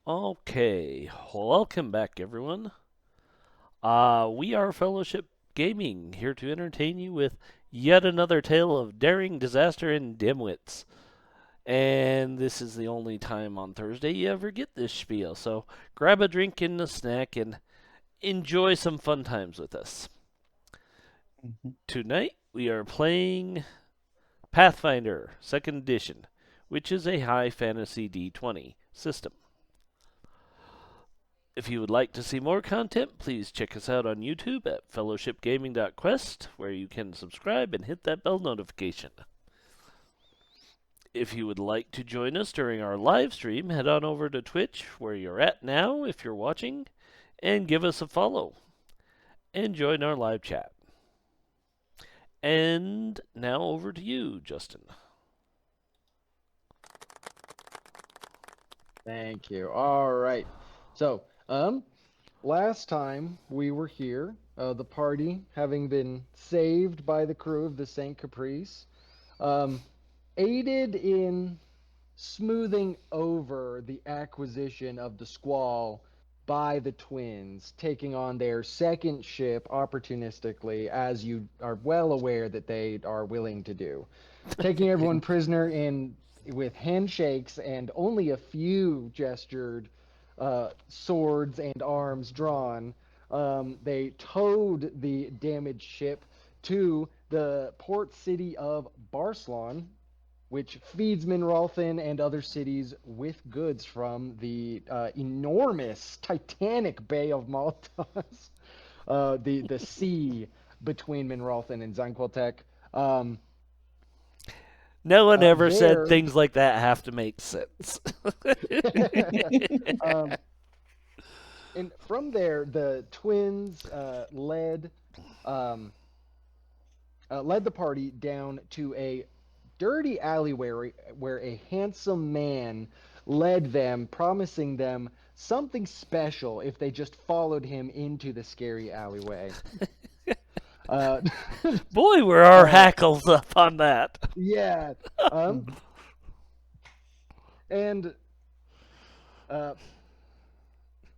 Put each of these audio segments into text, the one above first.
Okay, welcome back, everyone. We are Fellowship Gaming, here to entertain you with yet another tale of daring, disaster, and dimwits. And this is the only time on Thursday you ever get this spiel, so grab a drink and a snack and enjoy some fun times with us. Mhm. Tonight, we are playing Pathfinder 2nd Edition, which is a high fantasy D20 system. If you would like to see more content, please check us out on YouTube at fellowshipgaming.quest, where you can subscribe and hit that bell notification. If you would like to join us during our live stream, head on over to Twitch, where you're at now if you're watching, and give us a follow. And join our live chat. And now over to you, Justin. Thank you. All right. So, last time we were here, the party having been saved by the crew of the Saint Caprice, um, aided in smoothing over the acquisition of the Squall by the twins, taking on their second ship opportunistically, as you are well aware that they are willing to do. Taking everyone prisoner in with handshakes and only a few gestured swords and arms drawn, they towed the damaged ship to the port city of Barcelon, which feeds Minralthan and other cities with goods from the enormous Titanic Bay of Maltas, the sea between Minralthan and Zanquiltec. Um, No one ever said there, things like that have to make sense. um, and from there, the twins um, led the party down to a dirty alleyway where a handsome man led them, promising them something special if they just followed him into the scary alleyway. Uh, Boy, were our uh, hackles up on that. yeah. Um, Mhm. and uh,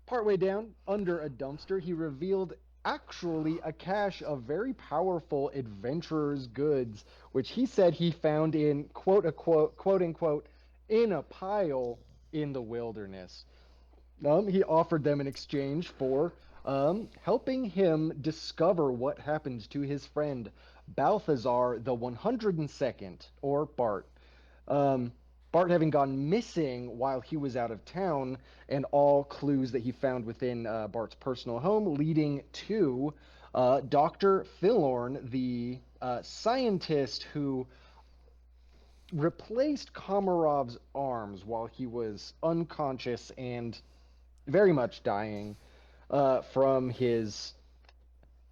Partway down, under a dumpster, he revealed actually a cache of very powerful adventurer's goods, which he said he found in quote unquote, in a pile in the wilderness. He offered them in exchange for helping him discover what happened to his friend Balthazar the 102nd, or Bart. Um, Bart having gone missing while he was out of town, and all clues that he found within Bart's personal home leading to Doctor Fillorn, the scientist who replaced Komarov's arms while he was unconscious and very much dying from his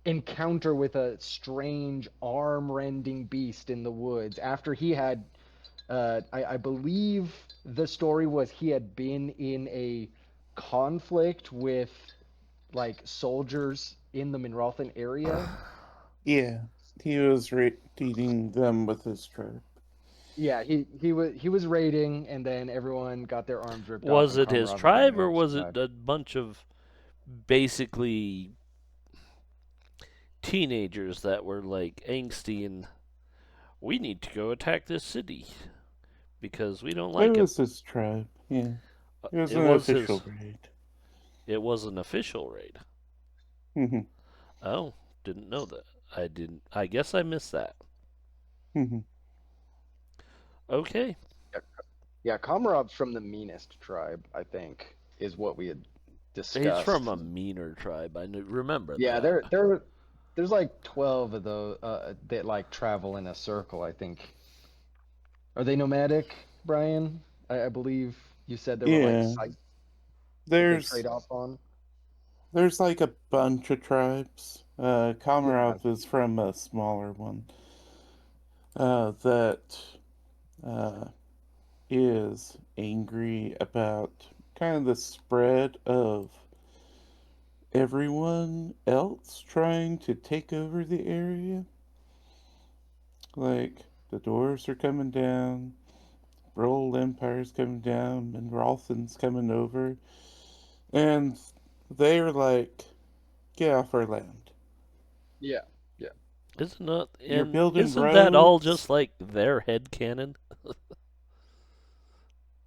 encounter with a strange arm-rending beast in the woods after he had I believe the story was he had been in a conflict with like soldiers in the Minralthan area. Yeah, he was eating them with his tribe. Yeah, he was raiding, and then everyone got their arms ripped off, Was and it his Komarov was the only tribe one or who was it survived. a bunch of basically teenagers that were like angsty and we need to go attack this city because we don't It like him? was his tribe. Yeah, it was It an was official his. raid. It was an official raid. Mhm. Oh, didn't know that. I didn't. I guess I missed that. Mhm. Okay, Yeah, yeah, Komarov's from the meanest tribe, I think, is what we had he's from discussed. a meaner tribe. Remember Yeah, that. there's like 12 of those that like travel in a circle, I think. Are they nomadic, Brian? I believe you said there were like Yeah, sites that they there's trade off on. there's like a bunch of tribes. Yeah. Komarov is from a smaller one. That uh, is angry about kind of the spread of everyone else trying to take over the area. Like, the doors are coming down, Brol Empire's coming down, Minralthan's coming over, and they're like, get off our land. Yeah. Yeah. Isn't it, You're and building isn't that all just roads. like their head canon?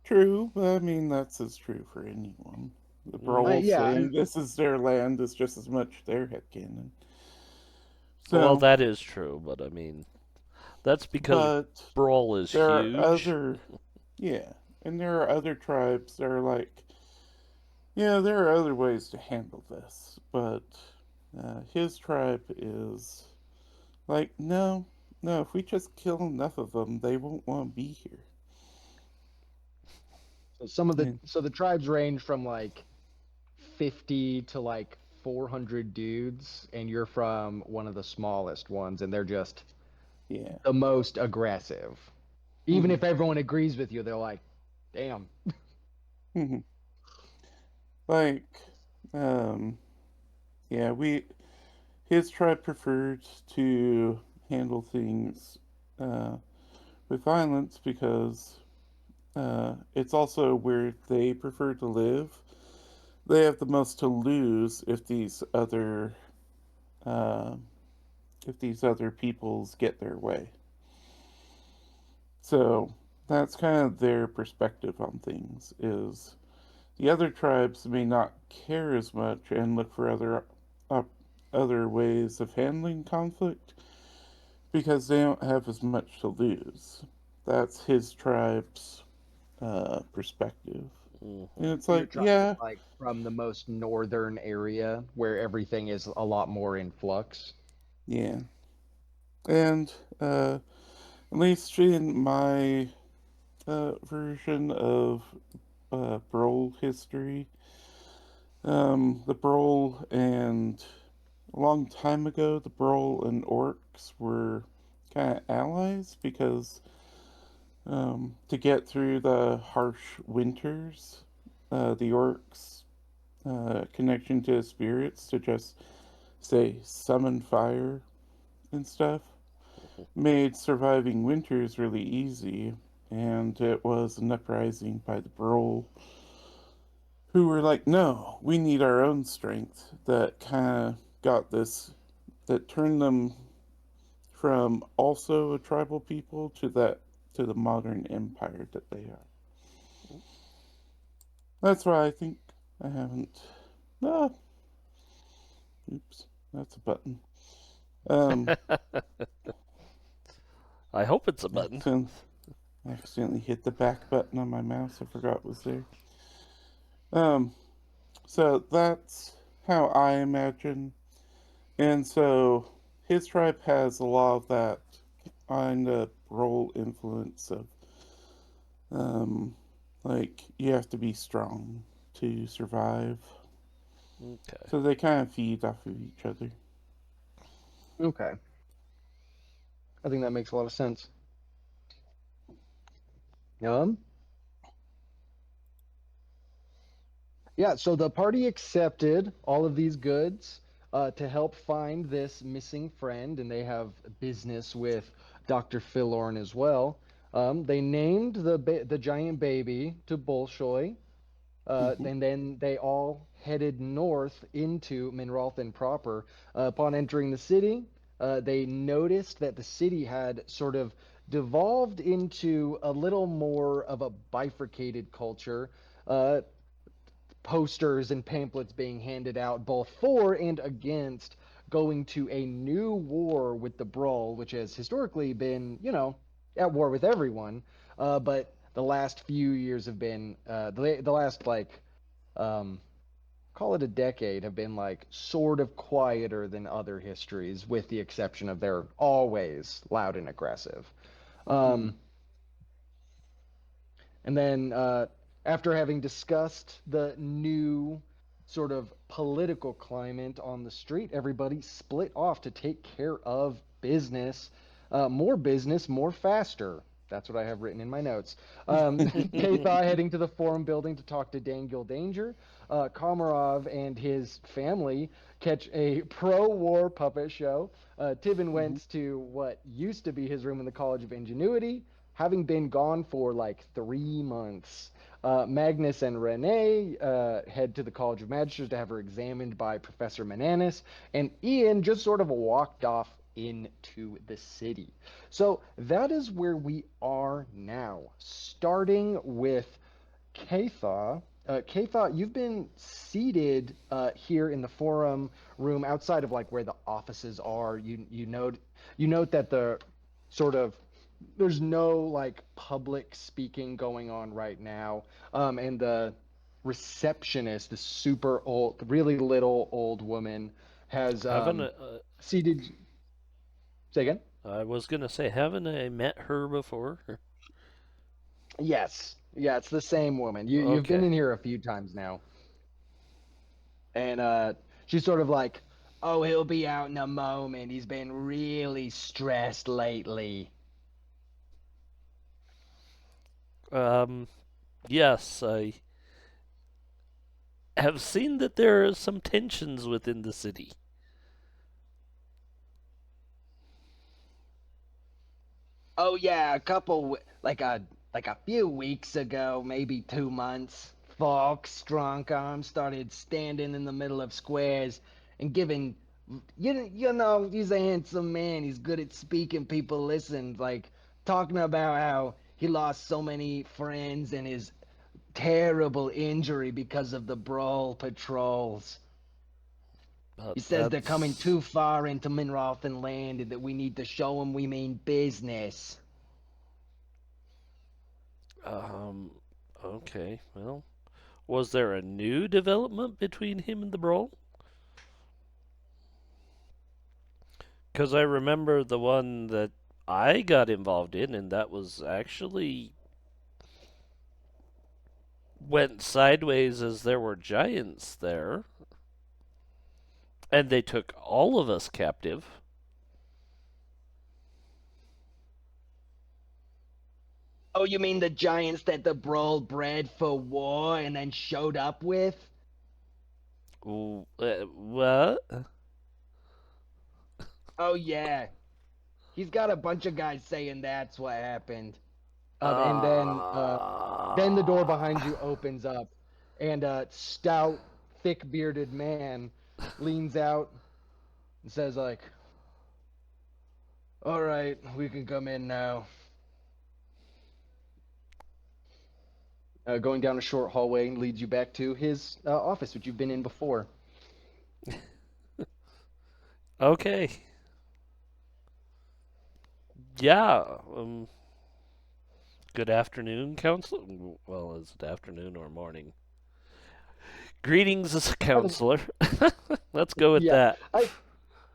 True, but I mean, that's as true for anyone. The Mm. Brol Yeah. saying this is their land is just as much their headcanon. Well, So, that is true, but I mean, that's because but Brawl is there are huge. other, yeah, and there are other tribes that are like, yeah, there are other ways to handle this, but his tribe is like, no, no, if we just kill enough of them, they won't want to be here. So some of the And, so the tribes range from like 50 to like 400 dudes, and you're from one of the smallest ones, and they're just yeah. the most aggressive. Even Hmm. if everyone agrees with you, they're like, "Damn." Hmm. Like, um, yeah, his tribe preferred to handle things uh, with violence because it's also where they prefer to live. They have the most to lose uh, if these other peoples get their way. So that's kind of their perspective on things. Is the other tribes may not care as much and look for uh, other ways of handling conflict because they don't have as much to lose. That's his tribe's perspective. And Hmm. it's So your like, tribe is yeah, like from the most northern area where everything is a lot more in flux. yeah. And at least in my version of Brol history, the Brol and a long time ago, the Brol and orcs were kind of allies because to get through the harsh winters, the orcs' connection to spirits to just say summon fire and stuff made surviving winters really easy. And it was an uprising by the Brol who were like, no, we need our own strength that kind of got this, that turned them from also a tribal people to the modern empire that they are. That's why I think I haven't. Ah, oops, that's a button. Um, I hope it's a button. accident, accidentally hit the back button on my mouse. I forgot it was there. Um, so that's how I imagine. And so his tribe has a lot of that kind of role influence of, um, like you have to be strong to survive. Okay. So they kind of feed off of each other. Okay. I think that makes a lot of sense. Um, yeah, so the party accepted all of these goods to help find this missing friend, and they have business with Doctor Fillorn as well. They named the giant baby to Bolshoi, Hmm. and then they all headed north into Minralthan proper. Upon entering the city, they noticed that the city had sort of devolved into a little more of a bifurcated culture. Uh, Posters and pamphlets being handed out both for and against going to a new war with the Brol, which has historically been, at war with everyone. But the last few years have been the last like um, call it a decade have been like sort of quieter than other histories, with the exception of they're always loud and aggressive. Hmm. Um, And then, after having discussed the new sort of political climate on the street, everybody split off to take care of business. More business, more faster. That's what I have written in my notes. Caytha heading to the forum building to talk to Daniel Danger. Komarov and his family catch a pro-war puppet show. Tibbin Hmm. went to what used to be his room in the College of Ingenuity. having been gone for like 3 months. Magnus and Renee head to the College of Magisters to have her examined by Professor Mananis, and Ian just sort of walked off into the city. So that is where we are now, starting with Caytha. Caytha, you've been seated here in the forum room outside of like where the offices are. You note that the sort of there's no like public speaking going on right now. And the receptionist, the super old, really little old woman, has Haven't seated. Say again. I was gonna say, haven't I met her before? Yes, yeah, it's the same woman. You've been Okay. in here a few times now, and she's sort of like, "Oh, he'll be out in a moment. He's been really stressed lately." Um, yes, I have seen that there are some tensions within the city. Oh yeah, like a few weeks ago, maybe 2 months, Fox Strong Arm started standing in the middle of squares and giving you know, he's a handsome man. He's good at speaking. People listen, like talking about how he lost so many friends and his terrible injury because of the Brol patrols. But He says they're coming that's too far into Minralthan land and that we need to show them we mean business. um okay. Well, was there a new development between him and the Brol? Because I remember the one that I got involved in, and that was actually went sideways as there were giants there, and they took all of us captive. Oh, you mean the giants that the Brol bred for war and then showed up with? What? Oh yeah. He's got a bunch of guys saying that's what happened. And then the door behind you opens up, and a stout, thick-bearded man leans out and says like, "All right, we can come in now." Going down a short hallway leads you back to his office, which you've been in before. Okay. Yeah. Good afternoon, counselor. Well, is it afternoon or morning? Greetings, I think, counselor. Let's go with yeah, that. I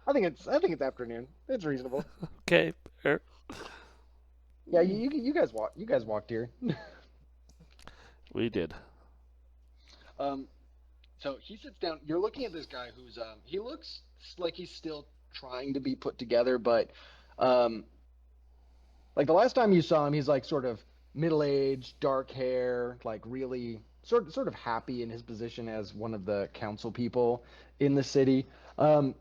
I think it's afternoon. It's reasonable. Okay. Fair. Yeah, you guys walked here. We did. Um, so he sits down. You're looking at this guy who's he looks like he's still trying to be put together, but um, like the last time you saw him, he's like sort of middle-aged, dark hair, like really sort of happy in his position as one of the council people in the city. Um,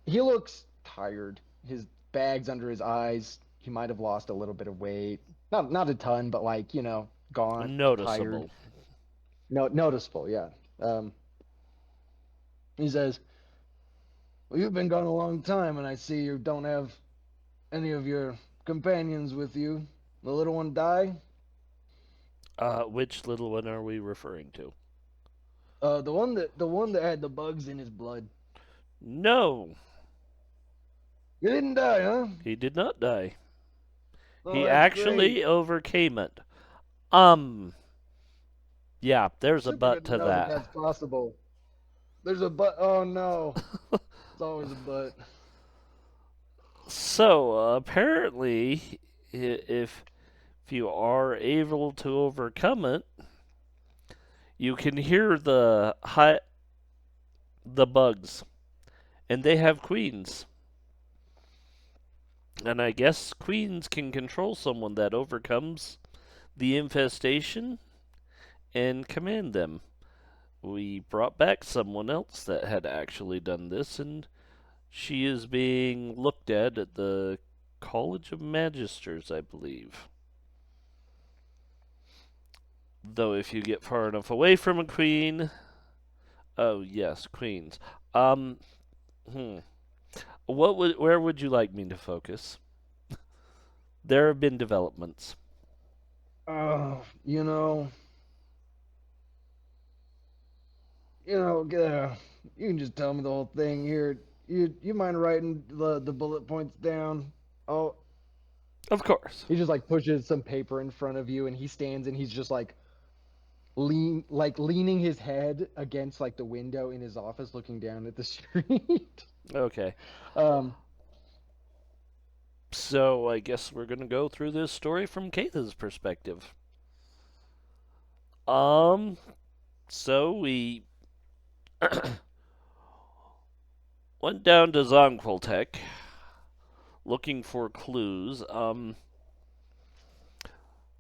he looks tired. His bags under his eyes. He might have lost a little bit of weight. Not a ton, but like, gaunt, tired. Noticeable. No, noticeable, yeah. Um, he says, "Well, you've been gone a long time, and I see you don't have any of your companions with you. The little one die? Which little one are we referring to? The one that had the bugs in his blood. No, You didn't die, huh? he did not die. Oh, He that's great. actually overcame it. Um, yeah, there's a Super but good to to know that that. that's possible. There's a but. Oh no, it's always a but. So, apparently, if you are able to overcome it, you can hear the bugs, and they have queens. And I guess queens can control someone that overcomes the infestation and command them. We brought back someone else that had actually done this, and she is being looked at the College of Magisters, I believe. Though if you get far enough away from a queen, oh yes, queens. Um, hmm. Where would you like me to focus? There have been developments. Oh, you can just tell me the whole thing here. You mind writing the bullet points down? Oh, Of course. he just like pushes some paper in front of you, and he stands and he's just like leaning his head against like the window in his office, looking down at the street. Okay. um, So I guess we're gonna go through this story from Caytha's perspective. Um, so we went down to Zonquiltec looking for clues.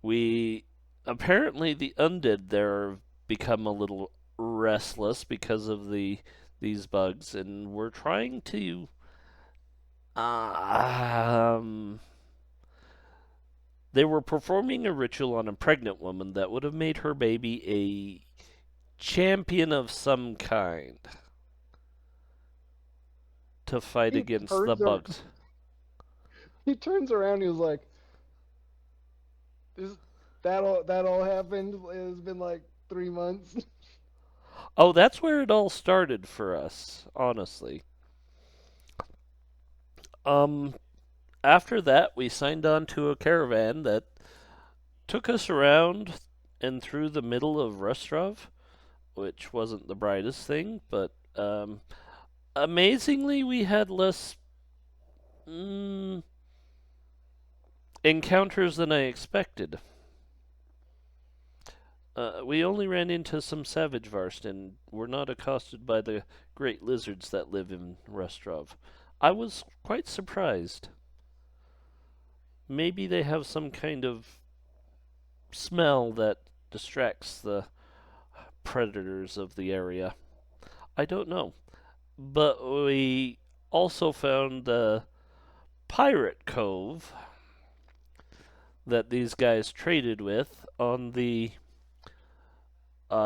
We apparently the undead there have become a little restless because of these bugs, and we're trying to um. They were performing a ritual on a pregnant woman that would have made her baby a champion of some kind to fight he against the turns ar- bugs. he turns around. And he was like, "Is that all happened? It's been like 3 months." Oh, that's where it all started for us, honestly. Um, After that, we signed on to a caravan that took us around and through the middle of Rustrov, which wasn't the brightest thing, but amazingly, we had less mm, encounters than I expected. We only ran into some savage Varst and were not accosted by the great lizards that live in Rustrov. I was quite surprised. Maybe they have some kind of smell that distracts the predators of the area. I don't know. But we also found the pirate cove that these guys traded with on the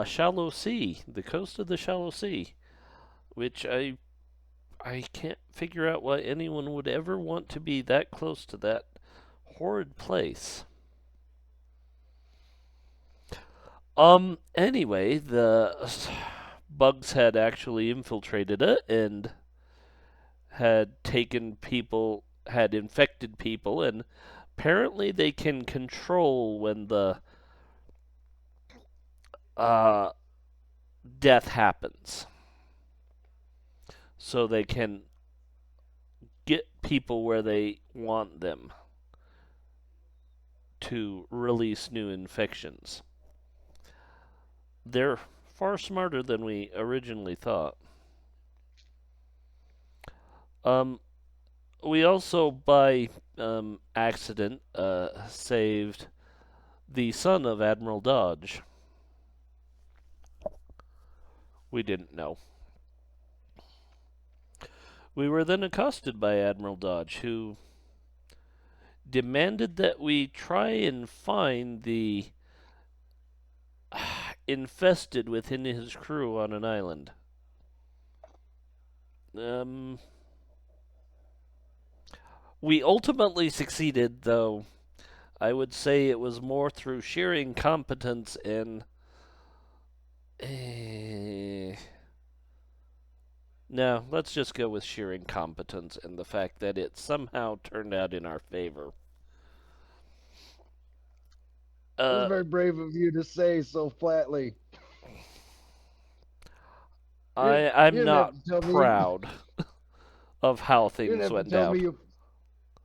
shallow sea, the coast of the shallow sea, which I can't figure out why anyone would ever want to be that close to that horrid place. Anyway, the bugs had actually infiltrated it and had infected people, and apparently they can control when the uh, death happens. So they can get people where they want them to release new infections. They're far smarter than we originally thought. Um, we also, by accident, saved the son of Admiral Dodge. We didn't know. We were then accosted by Admiral Dodge, who demanded that we try and find the infested within his crew on an island. Um, we ultimately succeeded, though I would say it was more through sheer incompetence and. No, let's just go with sheer incompetence and the fact that it somehow turned out in our favor. That's Uh, very brave of you to say so flatly. You I'm didn't have not to tell me. proud of how You didn't things have to went tell me down. you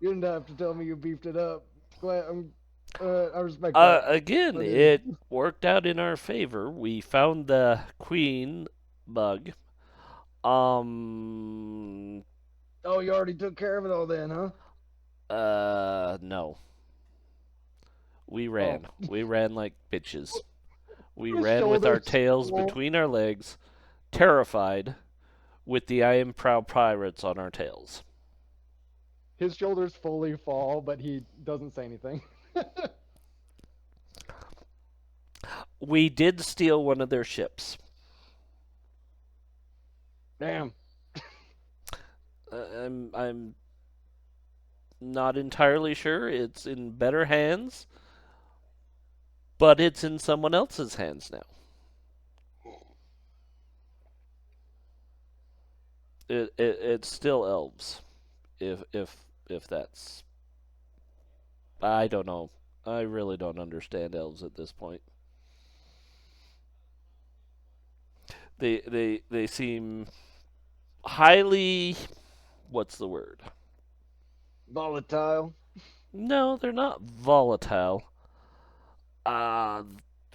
didn't have to tell me you beefed it up. Glad I respect that. Again, I do. it worked out in our favor. We found the queen bug. Um, Oh, you already took care of it all then, huh? no. We Oh, ran. We ran like bitches. We his ran with our shoulders tails full. between our legs, terrified, with the I am proud pirates on our tails. His shoulders fully fall, but he doesn't say anything. We did steal one of their ships. Damn. I'm not entirely sure. It's in better hands, but it's in someone else's hands now. It's still elves. If that's, I don't know. I really don't understand elves at this point. They seem highly, what's the word? Volatile. No, they're not volatile. Uh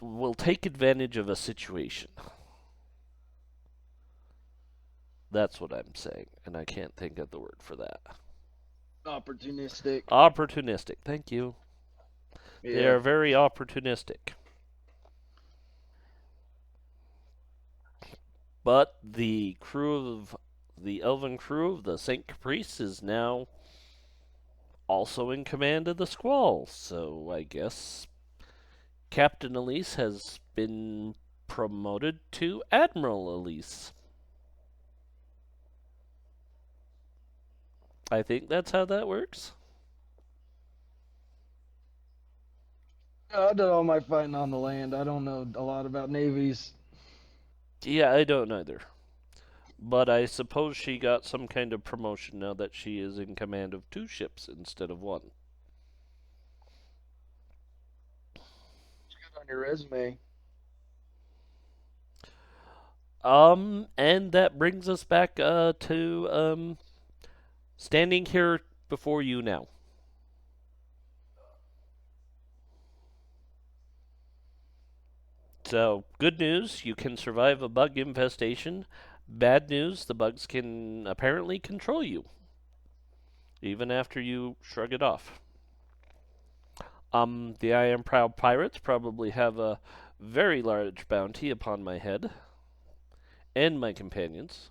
will take advantage of a situation. That's what I'm saying, and I can't think of the word for that. Opportunistic. Opportunistic. Thank you. They Yeah. are very opportunistic. But the elven crew of the Saint Caprice is now also in command of the Squall. So I guess Captain Elise has been promoted to Admiral Elise. I think that's how that works. I did all my fighting on the land. I don't know a lot about navies. Yeah, I don't either. But I suppose she got some kind of promotion now that she is in command of two ships instead of one. It's good on your resume. And that brings us back to standing here before you now. So, good news, you can survive a bug infestation. Bad news, the bugs can apparently control you, even after you shrug it off. The I Am Proud Pirates probably have a very large bounty upon my head and my companions.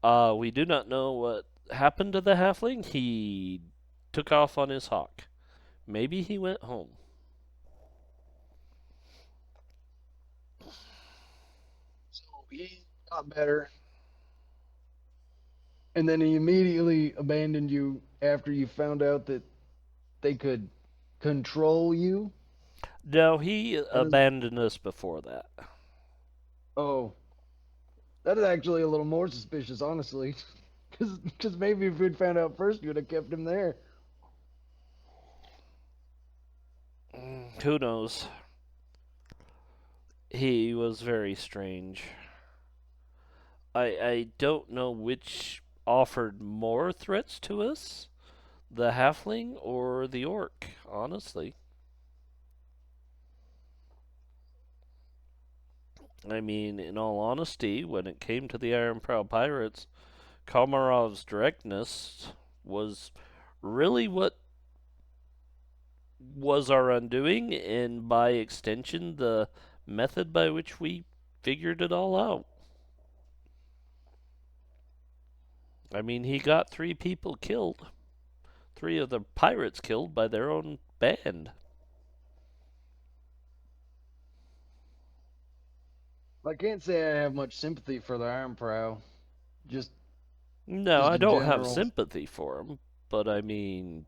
We do not know what happened to the halfling. He took off on his hawk. Maybe he went home. So he got better, and then he immediately abandoned you after you found out that they could control you. No, he That is, abandoned us before that. oh, that is actually a little more suspicious, honestly. Because maybe if we'd found out first, you'd have kept him there. Who knows? He was very strange. I don't know which offered more threats to us, the halfling or the orc, honestly. I mean, in all honesty, when it came to the Iron Prow Pirates, Komarov's directness was really what was our undoing, and by extension, the method by which we figured it all out. I mean, he got three people killed, three of the pirates killed by their own band. I can't say I have much sympathy for the Iron Prow. Just, No, just I in don't have general. sympathy for him, but I mean,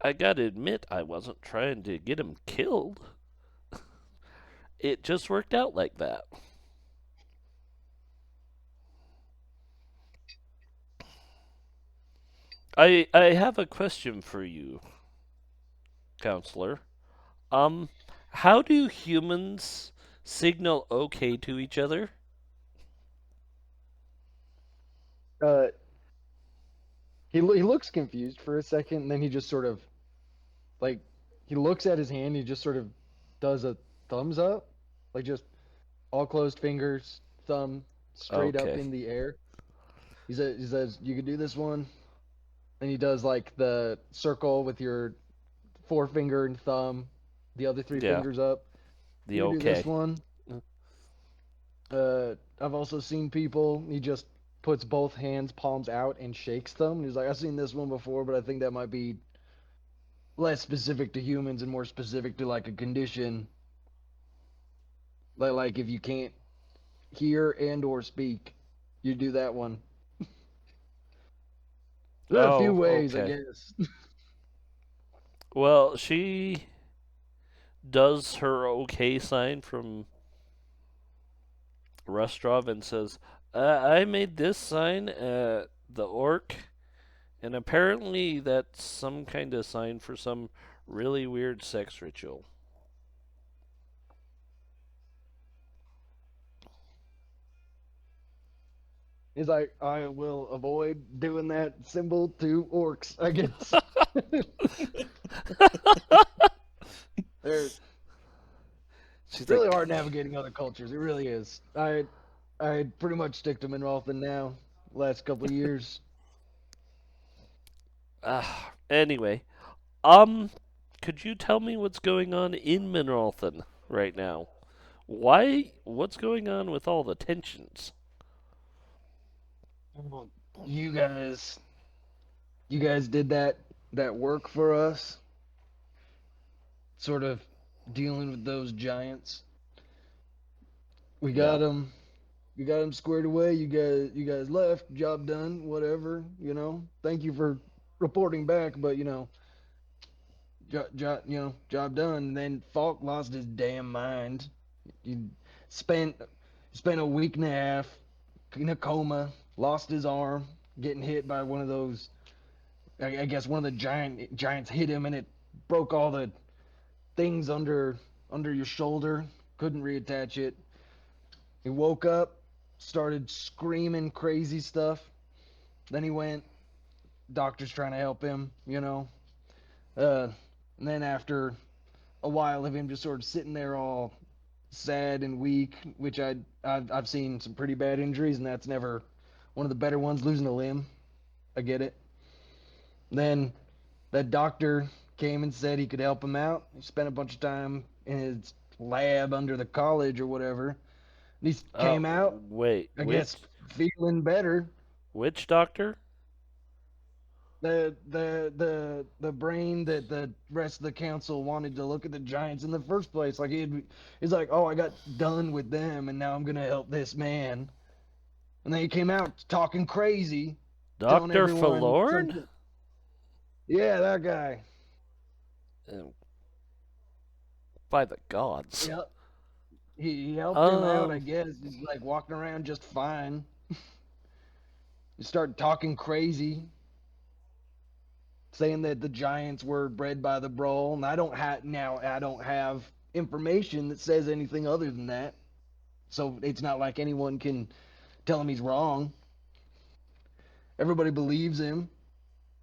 I gotta admit, I wasn't trying to get him killed. It just worked out like that. I have a question for you, counselor. Um, how do humans signal okay to each other? Uh, he looks confused for a second, and then he just sort of like he looks at his hand. He just sort of does a thumbs up, like just all closed fingers, thumb straight up Okay. in the air. He says you could do this one, and he does like the circle with your forefinger and thumb, the other three Yeah, fingers up. the You could do this okay. one. I've also seen people. He just puts both hands palms out and shakes them. He's like, I've seen this one before, but I think that might be less specific to humans and more specific to like a condition, like if you can't hear and or speak, you do that one. There's a few Oh, ways, I okay. guess. Well, she does her okay sign from Rustrov and says, I made this sign at the Orc, and apparently that's some kind of sign for some really weird sex ritual. He's like, I will avoid doing that symbol to orcs, I guess. They're She's really like, hard navigating other cultures. It really is. I pretty much stick to Minralthan now. Last couple of years. anyway, um, could you tell me what's going on in Minralthan right now? Why? What's going on with all the tensions? Well, You guys, you guys did that work for us, sort of dealing with those giants. We Yeah. got them. We got them squared away. You guys left. Job done. Whatever. Thank you for reporting back, but job done. And then Falk lost his damn mind. He spent spent a week and a half in a coma. Lost his arm, getting hit by one of those. I guess one of the giants hit him, and it broke all the things under your shoulder. Couldn't reattach it. He woke up, started screaming crazy stuff. Then he went. Doctor's trying to help him. Uh, and then after a while of him just sort of sitting there all sad and weak, which I've seen some pretty bad injuries, and that's never one of the better ones. Losing a limb, I get it. Then that doctor came and said he could help him out. He spent a bunch of time in his lab under the college or whatever. And he came out, Wait, I guess, feeling better. which doctor? The brain that the rest of the council wanted to look at the giants in the first place. Like he's like, oh, I got done with them, and now I'm gonna help this man. And then he came out talking crazy, telling Doctor everyone Fillorn? something. Yeah, that guy. Uh, By the gods. Yep. He helped him out, I Um, guess. He's like walking around just fine. He started talking crazy, saying that the giants were bred by the Brol, and I don't have information that says anything other than that. So it's not like anyone can tell him he's wrong. Everybody believes him.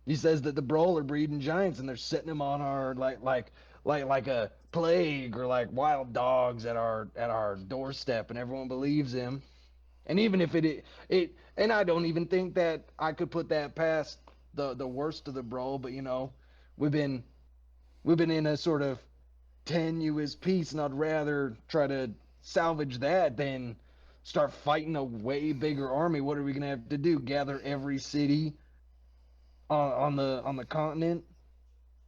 He says that the Brol are breeding giants and they're setting them on our like a plague or like wild dogs at our doorstep, and everyone believes him. And even if it and I don't even think that I could put that past the worst of the Brol, but we've been we've been in a sort of tenuous peace, and I'd rather try to salvage that than start fighting a way bigger army. What are we gonna have to do? Gather every city on the continent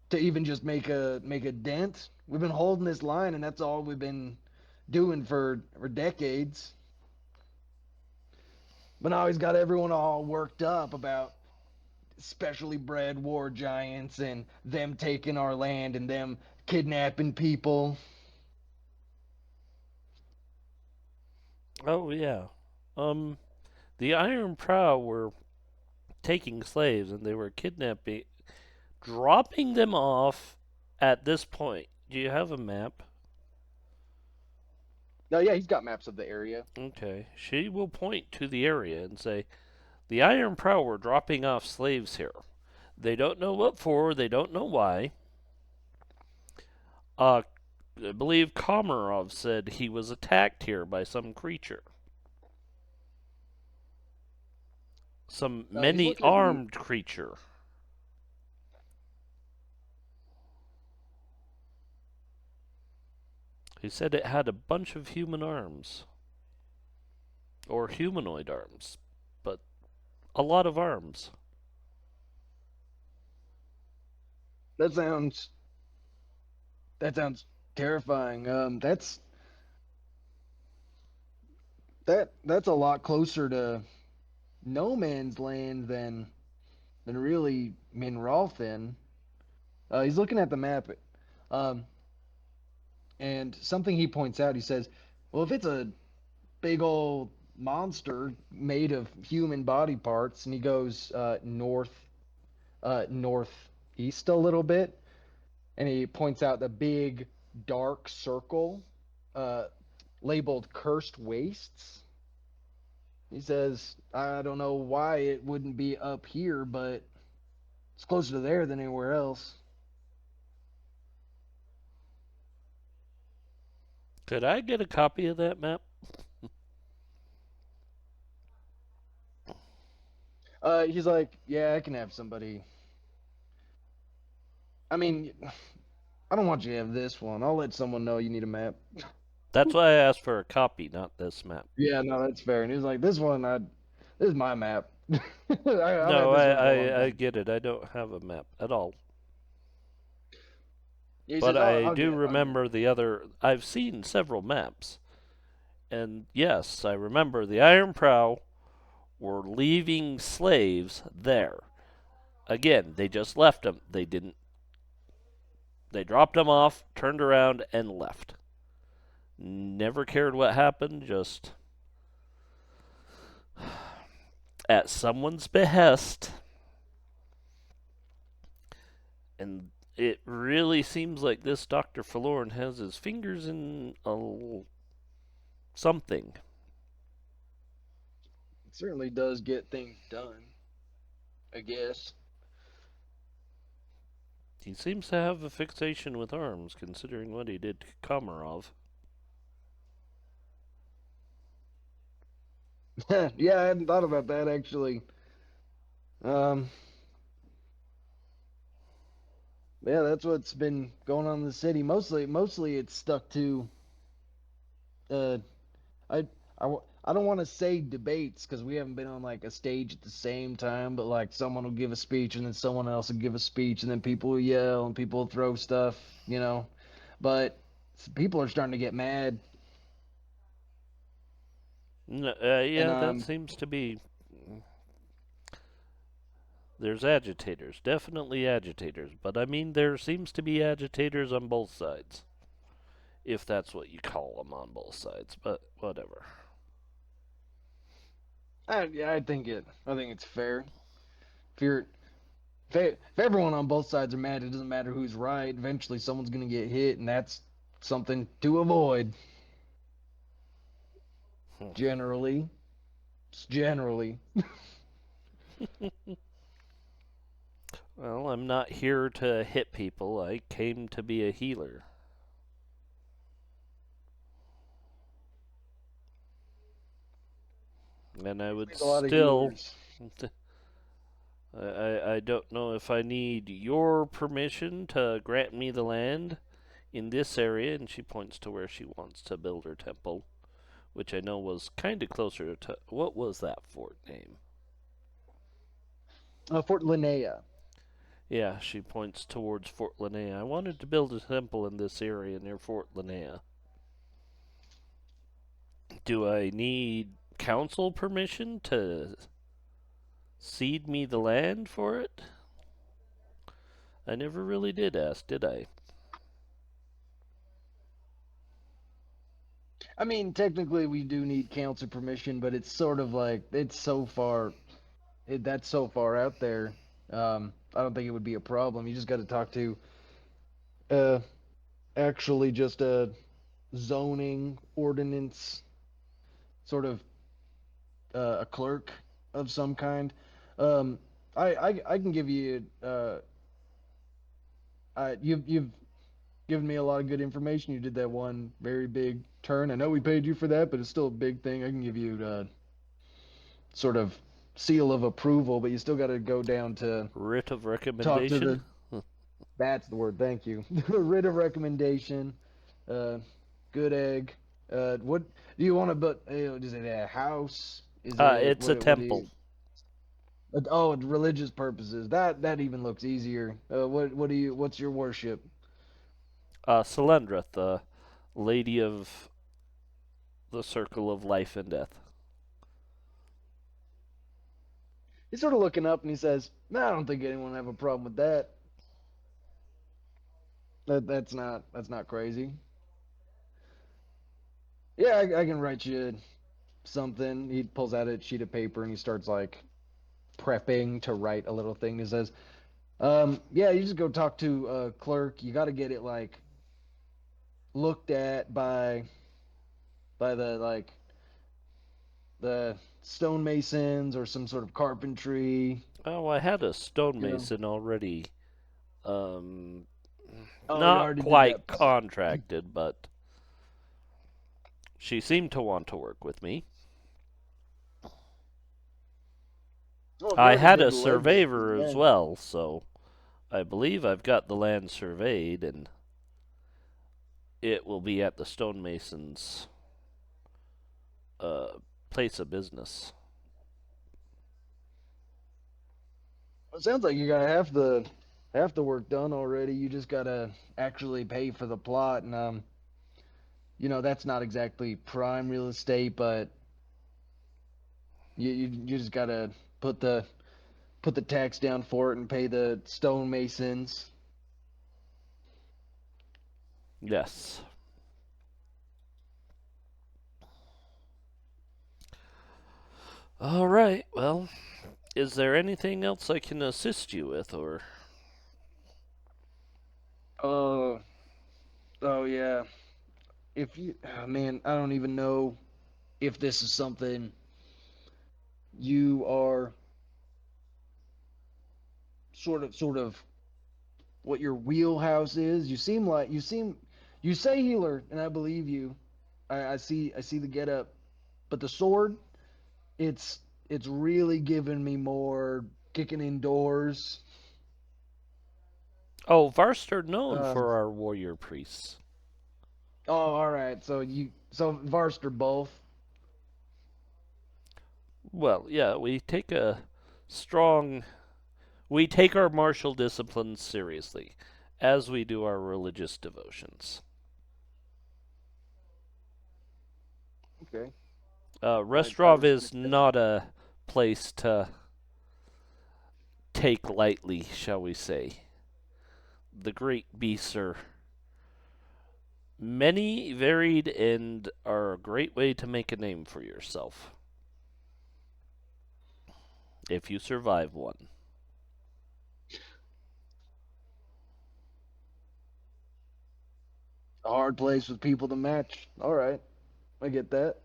to even just make a dent? We've been holding this line, and that's all we've been doing for decades. But now he's got everyone all worked up about specially bred war giants and them taking our land and them kidnapping people. oh yeah. Um, the Iron Prow were taking slaves and they were kidnapping, dropping them off at this point. Do you have a map? No, yeah, he's got maps of the area. Okay. She will point to the area and say, the Iron Prow were dropping off slaves here. They don't know what for, they don't know why. Uh, I believe Komarov said he was attacked here by some creature. Some He's many looking at the. armed creature. He said it had a bunch of human arms. Or humanoid arms. But a lot of arms. That sounds that sounds terrifying. That's a lot closer to no man's land than really Minralthan. He's looking at the map, um, and something he points out. He says, "Well, if it's a big old monster made of human body parts," and he goes northeast a little bit, and he points out the big dark circle uh, labeled "Cursed Wastes." He says, "I don't know why it wouldn't be up here, but it's closer to there than anywhere else." Could I get a copy of that map? He's like, "Yeah, I can have somebody. I mean, I don't want you to have this one. I'll let someone know you need a map." That's why I asked for a copy, not this map. Yeah, no, that's fair. And he's like, this is my map. I've had No, this one for a long I time. get it. I don't have a map at all. He But says, I I'll do get, I'll get. remember the other. I've seen several maps. And yes, I remember the Iron Prow were leaving slaves there. Again, they just left them. They didn't. They dropped them off, turned around, and left. Never cared what happened, just at someone's behest. And it really seems like this Doctor Fillorn has his fingers in something. It certainly does get things done, I guess. He seems to have a fixation with arms, considering what he did to Komarov. Yeah, I hadn't thought about that actually. Um, yeah, that's what's been going on in the city. Mostly it's stuck to uh, I I don't want to say debates because we haven't been on like a stage at the same time, but like someone will give a speech and then someone else will give a speech and then people will yell and people will throw stuff, you know. But people are starting to get mad, and Yeah, that seems to be. There's agitators, definitely agitators, but I mean, there seems to be agitators on both sides. If that's what you call them on both sides, but whatever. yeah, I think it's fair. If you're if everyone on both sides are mad, it doesn't matter who's right. Eventually, someone's gonna get hit, and that's something to avoid. Hmm. Generally, generally. Well, I'm not here to hit people. I came to be a healer. And I would There's a lot of still. healers. I don't know if I need your permission to grant me the land in this area. And she points to where she wants to build her temple, which I know was kind of closer to. What was that fort name? Fort Linnea. Yeah, she points towards Fort Linnea. I wanted to build a temple in this area near Fort Linnea. Do I need council permission to cede me the land for it? I never really did ask, did I? I mean, technically, we do need council permission, but it's sort of like it's so far. That's so far out there. I don't think it would be a problem. You just got to talk to uh, actually just a zoning ordinance sort of a clerk of some kind. Um, I can give you you've given me a lot of good information. You did that one very big turn. I know we paid you for that, but it's still a big thing. I can give you sort of seal of approval, but you still got to go down to Writ of talk to recommendation? the. That's the word. Thank you. Writ of recommendation. Uh, good egg. What do you want to? But is it a house? Is it It's a what do temple. you? Oh, religious purposes. That even looks easier. What do you? What's your worship? Selendra, the Lady of the Circle of Life and Death. He's sort of looking up and he says, "Nah, I don't think anyone would have a problem with that. That's not crazy. Yeah, I can write you something." He pulls out a sheet of paper and he starts like prepping to write a little thing. He says, yeah, you just go talk to a clerk. You got to get it like looked at by the stonemasons or some sort of carpentry. Oh, I had a You know. stonemason already. Um, Oh, you not already did quite that part. contracted, but she seemed to want to work with me. Well, I whoever had did a the legwork in surveyor the as end. well, so I believe I've got the land surveyed, and it will be at the stonemason's uh, place of business. It sounds like you got half the work done already. You just gotta actually pay for the plot, and that's not exactly prime real estate, but you just gotta put the put the tax down for it and pay the stonemasons. Yes. All right. Well, is there anything else I can assist you with, or Oh, oh yeah. If you, oh, man, I don't even know if this is something you are sort of what your wheelhouse is. You say healer, and I believe you. I see the get up, but the sword, it's it's really giving me more kicking indoors. oh, Varst are known Um, for our warrior priests. oh, all right. So Varster both. Well, yeah, strong we take our martial disciplines seriously, as we do our religious devotions. Okay. I Restrov is respect that. not a place to take lightly, shall we say. The great beasts are many, varied, and are a great way to make a name for yourself if you survive one. A hard place with people to match. All right, I get that.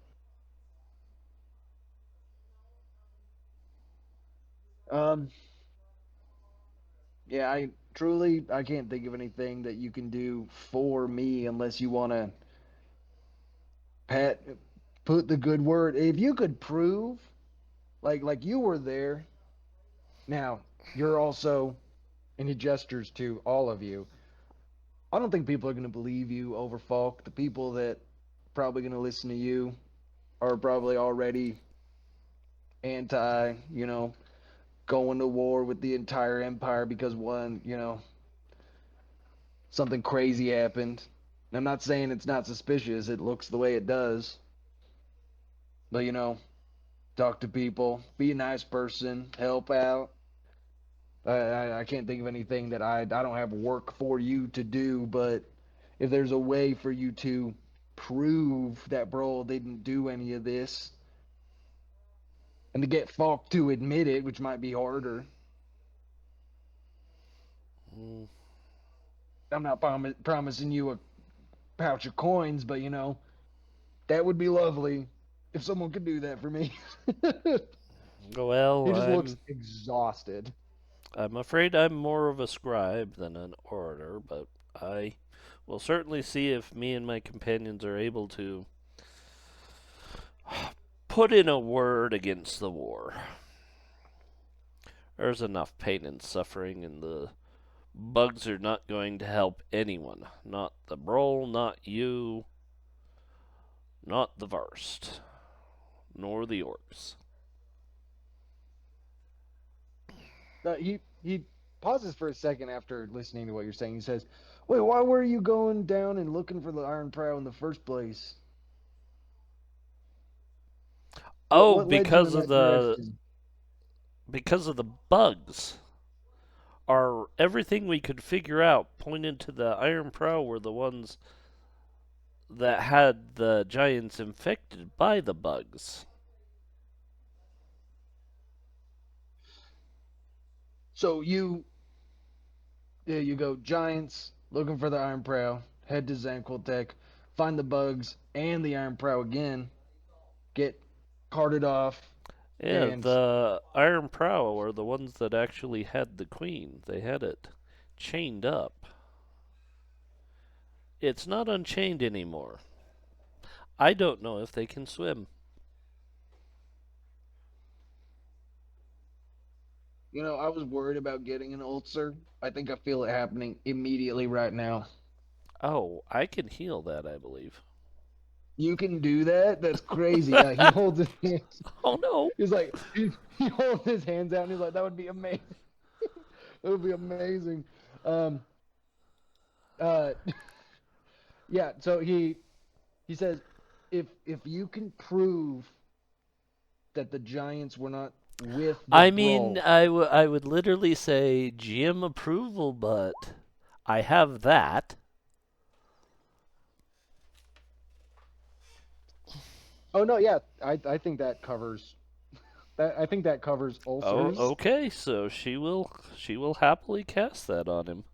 Um, yeah, I can't think of anything that you can do for me unless you want to pat put the good word. If you could prove like you were there. Now, you're also and he gestures to all of you. I don't think people are going to believe you over Falk. The people that probably going to listen to you are probably already anti, going to war with the entire empire because something crazy happened. I'm not saying it's not suspicious. It looks the way it does. But talk to people, be a nice person, help out. I can't think of anything that I don't have work for you to do, but if there's a way for you to prove that Brol didn't do any of this, and to get Falk to admit it, which might be harder. Mm, I'm not promising you a pouch of coins, but that would be lovely if someone could do that for me. well, He just looks I'm exhausted. I'm afraid I'm more of a scribe than an orator, but I will certainly see if me and my companions are able to put in a word against the war. There's enough pain and suffering, and the bugs are not going to help anyone. Not the Brol, not you, not the Varst, nor the orcs. He pauses for a second after listening to what you're saying. He says, "Wait, why were you going down and looking for the Iron Prow in the first place? Oh, What led you in that direction?" because of the bugs. Our everything we could figure out pointed to the Iron Prow were the ones that had the giants infected by the bugs. So you go giants looking for the Iron Prow, head to Zanquiltech, find the bugs and the Iron Prow again, get carted off, Yeah, and the Iron Prow were the ones that actually had the queen. They had it chained up. It's not unchained anymore. I don't know if they can swim. I was worried about getting an ulcer. I think I feel it happening immediately right now. Oh, I can heal that, I believe. You can do that? That's crazy. He holds his hands. Oh no. He's like, he holds his hands out and he's like, that would be amazing. That would be amazing. Um, uh, yeah. So he says, if you can prove that the Giants were not with the I mean, Brol. I would literally say GM approval, but I have that. Oh no, yeah. I think that covers that. I think that covers Oh, ulcers. okay. So she will happily cast that on him.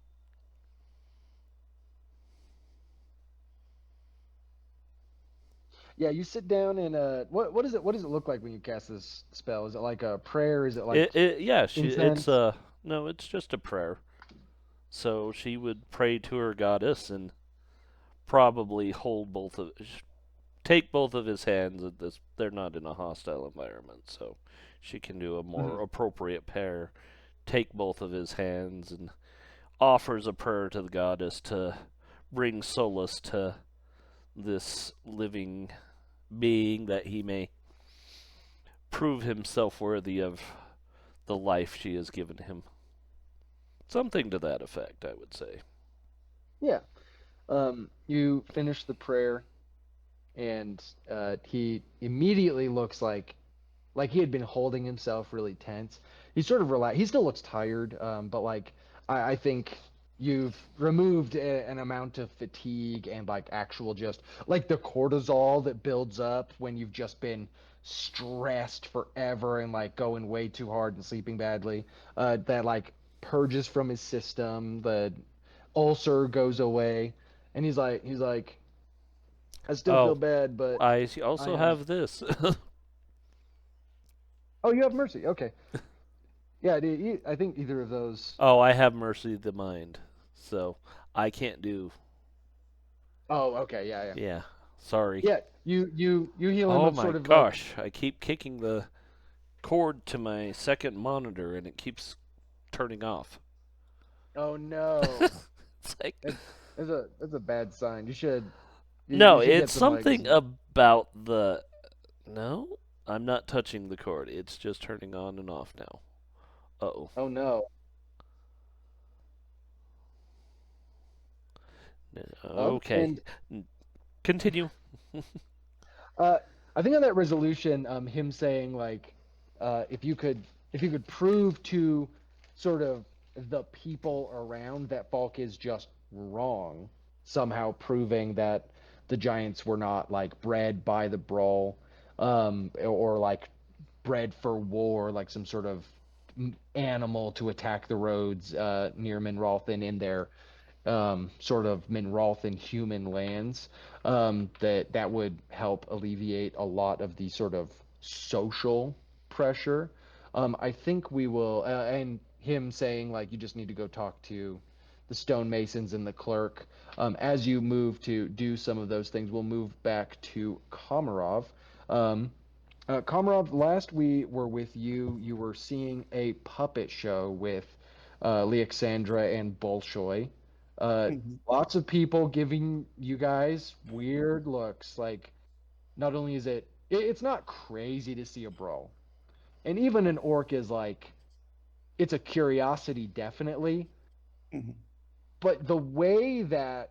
Yeah, you sit down and what does it look like when you cast this spell? Is it like a prayer? Is it like Yeah, it's incense? no, it's just a prayer. So she would pray to her goddess and probably take both of his hands at this. They're not in a hostile environment, so she can do a more Mhm. appropriate pair. Take both of his hands and offers a prayer to the goddess to bring solace to this living being that he may prove himself worthy of the life she has given him. Something to that effect, I would say. Yeah. You finish the prayer, and he immediately looks like he had been holding himself really tense. He's sort of relaxed. He still looks tired, but like I think you've removed an amount of fatigue and like actual just like the cortisol that builds up when you've just been stressed forever and like going way too hard and sleeping badly. That like purges from his system. The ulcer goes away, and he's like, I still feel Oh, bad, but I I also am. have this. Oh, you have mercy. Okay. Yeah, I think either of those. Oh, I have mercy of the mind. So I can't do. Oh, okay, yeah, yeah, Yeah, sorry. yeah. You heal him Oh of my sort of like, gosh, I keep kicking the cord to my second monitor and it keeps turning off. oh no, It's like, that, that's a bad sign. You no, should get it's some like something some. about the. No, I'm not touching the cord. It's just turning on and off now. Oh. Oh no. Okay. And Continue. uh, I think on that resolution, him saying like, if you could prove to sort of the people around that Falk is just wrong, somehow proving that the Giants were not like bred by the Brawl, or like bred for war, like some sort of animal to attack the roads near Minralthan in their sort of Minralthan human lands, that would help alleviate a lot of the sort of social pressure. I think we will, and him saying like you just need to go talk to the stonemasons and the clerk. As you move to do some of those things, we'll move back to Komarov. Um, Komarov, last we were with you, you were seeing a puppet show with Leoxandra and Bolshoi. Uh, Mhm. Lots of people giving you guys weird looks. Like, not only is it's not crazy to see a brawl, and even an orc is like it's a curiosity, definitely. Mhm. But the way that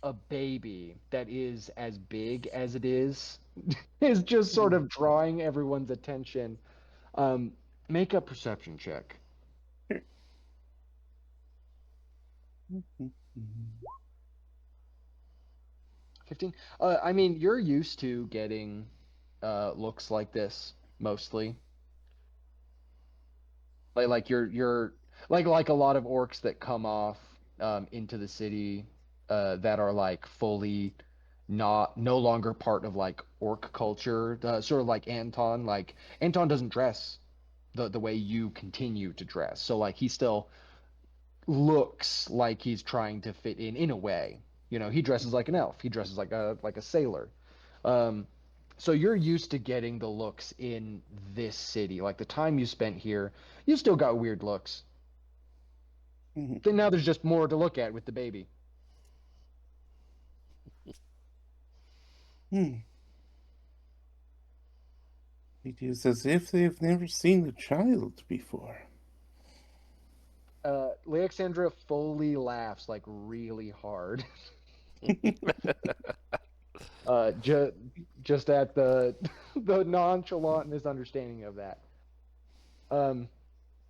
a baby that is as big as it is just sort Mhm. of drawing everyone's attention. Um, Make a perception check. Sure. Mhm. Mhm. 15. I mean, you're used to getting looks like this mostly. Like you're like a lot of orcs that come off into the city that are like fully not no longer part of like orc culture. Sort of like Anton. Like Anton doesn't dress the way you continue to dress. So like he still looks like he's trying to fit in a way. You know, he dresses like an elf. He dresses like a sailor. Um, so you're used to getting the looks in this city. Like the time you spent here, you still got weird looks. Mhm. Then now there's just more to look at with the baby. Hmm. It is as if they have never seen a child before. Leoxandra fully laughs like really hard. Just at the the nonchalant misunderstanding of that. Um,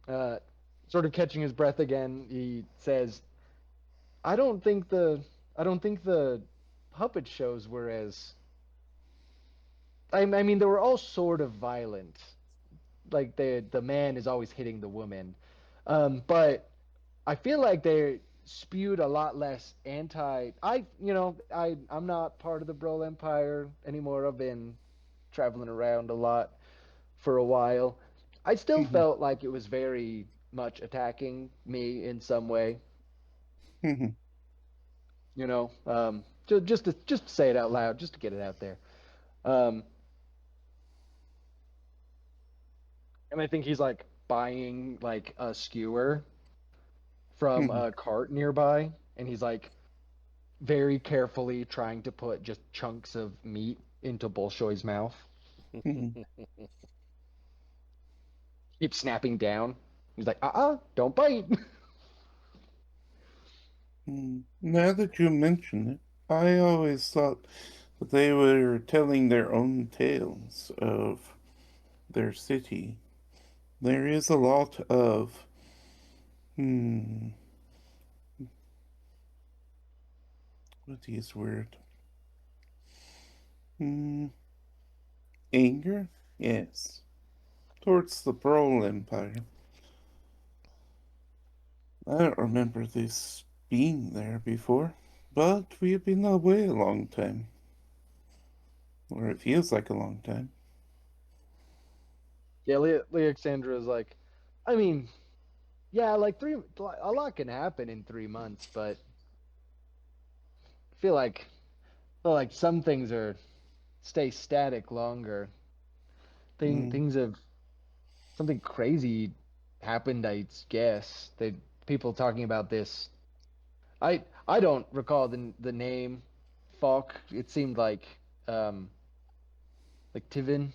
uh, Sort of catching his breath again, he says, "I don't think the I don't think the puppet shows were as I mean they were all sort of violent. Like the man is always hitting the woman, but I feel like they spewed a lot less anti. I'm not part of the Brol Empire anymore. I've been traveling around a lot for a while. I still Mhm. felt like it was very much attacking me in some way. Mhm. Just to say it out loud, just to get it out there. Um, and I think he's like buying like a skewer from Mhm. a cart nearby, and he's like very carefully trying to put just chunks of meat into Bolshoi's mouth. Mhm. Keeps snapping down. He's like, don't bite. Now that you mention it, I always thought that they were telling their own tales of their city. There is a lot of, hmm, what is word? Hmm, anger? Yes, towards the Brol Empire. I don't remember this being there before, but we have been away a long time, or it feels like a long time. Yeah, Leoxandra is like, I mean, yeah, like a lot can happen in 3 months, but I feel like some things are stay static longer. Hmm. Things have something crazy happened. I guess they people talking about this. I don't recall the name Falk. It seemed like Tivin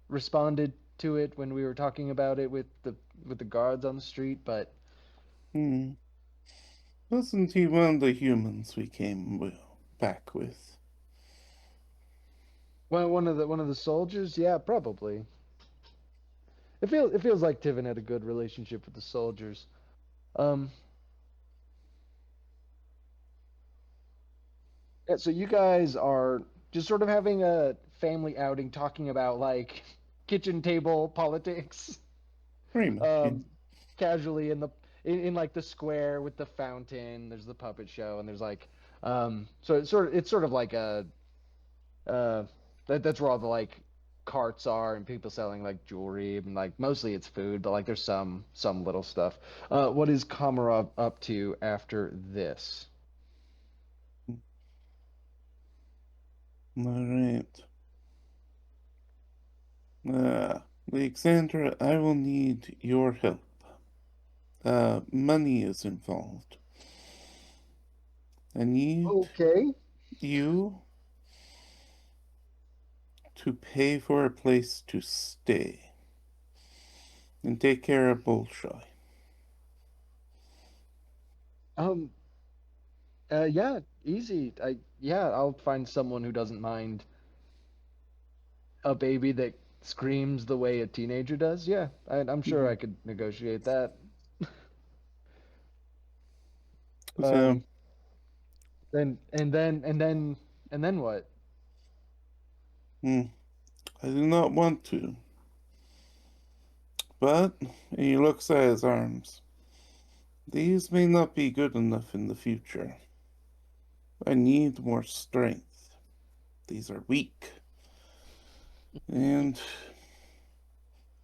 responded to it when we were talking about it with the guards on the street, but Hmm. Wasn't he one of the humans we back with? one of the soldiers, yeah, probably. It feels like Tivin had a good relationship with the soldiers. Um, yeah, so you guys are just sort of having a family outing, talking about like kitchen table politics, Very much, yes. um, casually in like the square with the fountain. There's the puppet show, and there's like so it's sort of like a Uh, that's where all the like carts are and people selling like jewelry and like mostly it's food, but like there's some little stuff. What is Komarov up to after this? All right. Alexandra, I will need your help. Money is involved. I need Okay. you to pay for a place to stay. And take care of Bolshoi. Um, yeah, easy. Yeah, I'll find someone who doesn't mind a baby that screams the way a teenager does. Yeah, I'm sure I Mhm. could negotiate that. So, Um, then and then what? hmm, I do not want to, but he looks at his arms. These may not be good enough in the future. I need more strength. These are weak. And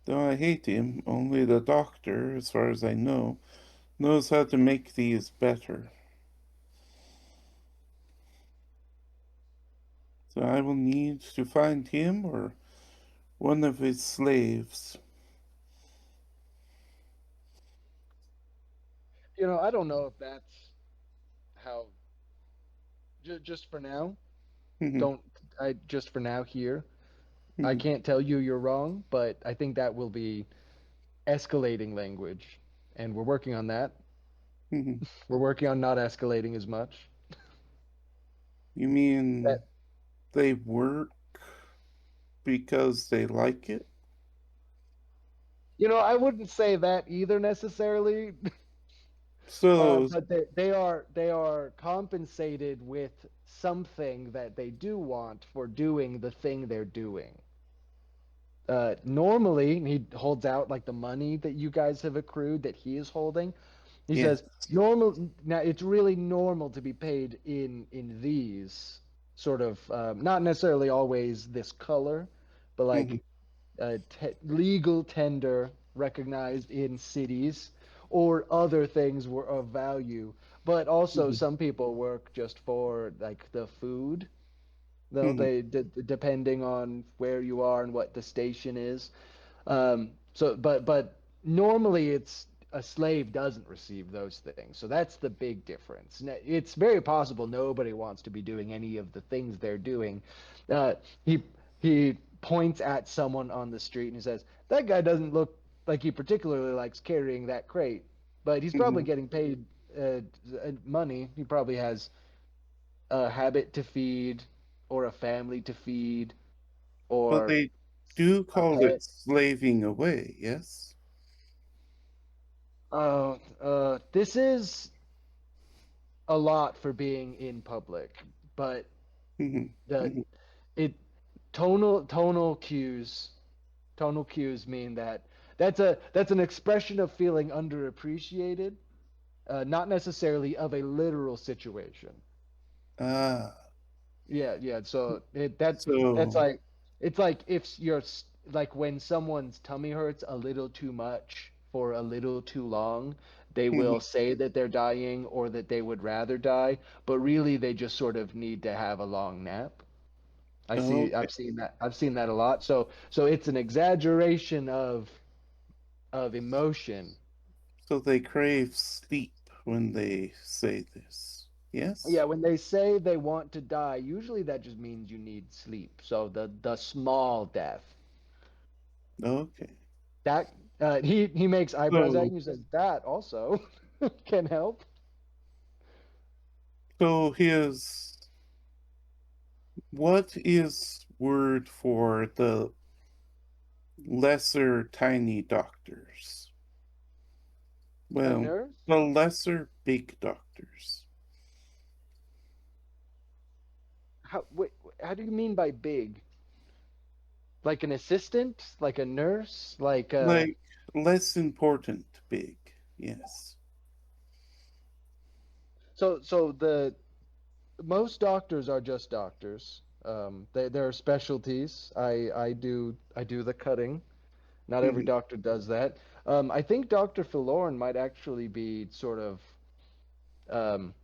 though I hate him, only the doctor, as far as I know, knows how to make these better. So I will need to find him or one of his slaves. I don't know if that's how. Just for now, Mhm, don't I just for now here. I mhm, can't tell you you're wrong, but I think that will be escalating language, and we're working on that. mhm. We're working on not escalating as much. You That mean they work because they like it? I wouldn't say that either necessarily, So, but they are compensated with something that they do want for doing the thing they're doing. Normally, he holds out like the money that you guys have accrued that he is holding. He says, yes. normal. Now, it's really normal to be paid in these sort of not necessarily always this color, but Mhm, like legal tender recognized in cities or other things were of value. But also, mhm, some people work just for like the food. Though mhm. depending on where you are and what the station is. But normally it's a slave doesn't receive those things. So that's the big difference. It's very possible nobody wants to be doing any of the things they're doing. Uh, he he points at someone on the street and he says, "That guy doesn't look like he particularly likes carrying that crate, but he's probably Mhm. getting paid money. He probably has a habit to feed, or a family to feed, But or they do a call it pet." slaving away, yes? This is a lot for being in public, but Mhm, the mhm. it tonal cues mean that that's an expression of feeling underappreciated, not necessarily of a literal situation. Ah, Yeah, yeah. So that's so, like it's like if like when someone's tummy hurts a little too much for a little too long, they will mhm. say that they're dying or that they would rather die, but really they just sort of need to have a long nap. Okay. I've seen that a lot. So it's an exaggeration of emotion. So they crave sleep when they say this. Yeah, Yes? when they say they want to die, usually that just means you need sleep. So the small death. Okay. That he makes eyebrows at So, you and says that also can help. so his, what is word for the lesser tiny doctors? A Well, nurse? the lesser big doctors. How do you mean by big? Like an assistant? Like a nurse? Like Like, less important big. Yes. so the most doctors are just doctors. There are specialties. I do the cutting. Not every Mhm, doctor does that. I think Doctor Fillorn might actually be sort of um,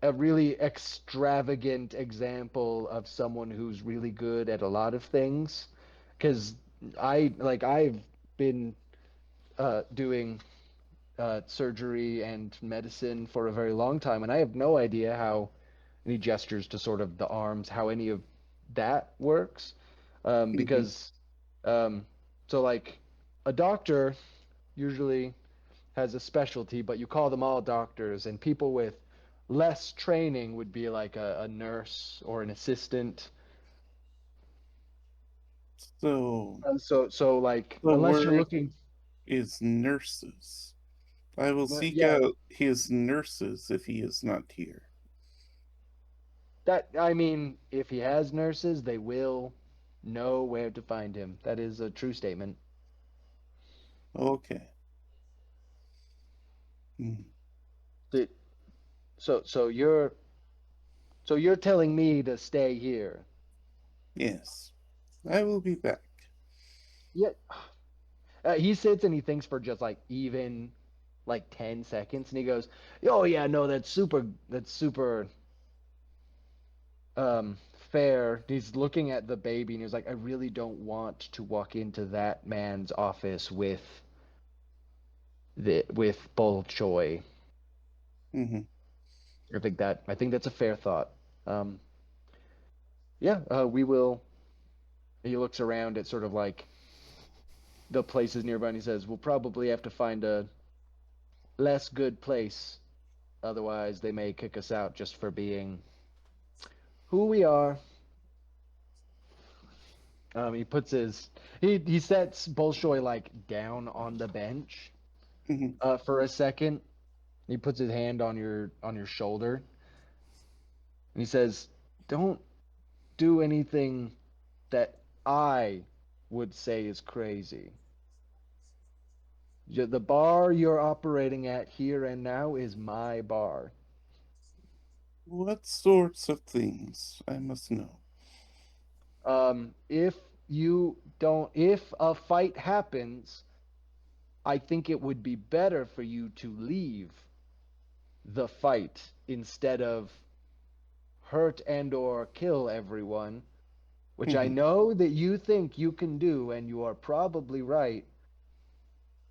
a really extravagant example of someone who's really good at a lot of things. Because I've been doing surgery and medicine for a very long time, and I have no idea how any gestures to sort of the arms, how any of that works. mhm, Because um, so like a doctor. usually has a specialty, but you call them all doctors, and people with less training would be like a nurse or an assistant. So So like the unless you're word looking is nurses. I will seek yeah, out his nurses if he is not here. that I mean, if he has nurses, they will know where to find him. That is a true statement. Okay. Hmm. The- so you're telling me to stay here. Yes. I will be back. Yeah. He sits and he thinks for just like even like 10 seconds and he goes, "Oh yeah, no, that's super fair." He's looking at the baby and he's like, "I really don't want to walk into that man's office with Bolshoi." Hmm. I think that's a fair thought. Um, yeah, we will. He looks around at sort of like the places nearby and he says, "We'll probably have to find a less good place. Otherwise, they may kick us out just for being who we are." He puts his he sets Bolshoi like down on the bench Hmm. for a second. He puts his hand on your shoulder and he says, "Don't do anything that I would say is crazy. The bar you're operating at here and now is my bar. What sorts of things? I must know. If you don't, if a fight happens, I think it would be better for you to leave the fight instead of hurt and or kill everyone, which I Hmm. know that you think you can do and you are probably right,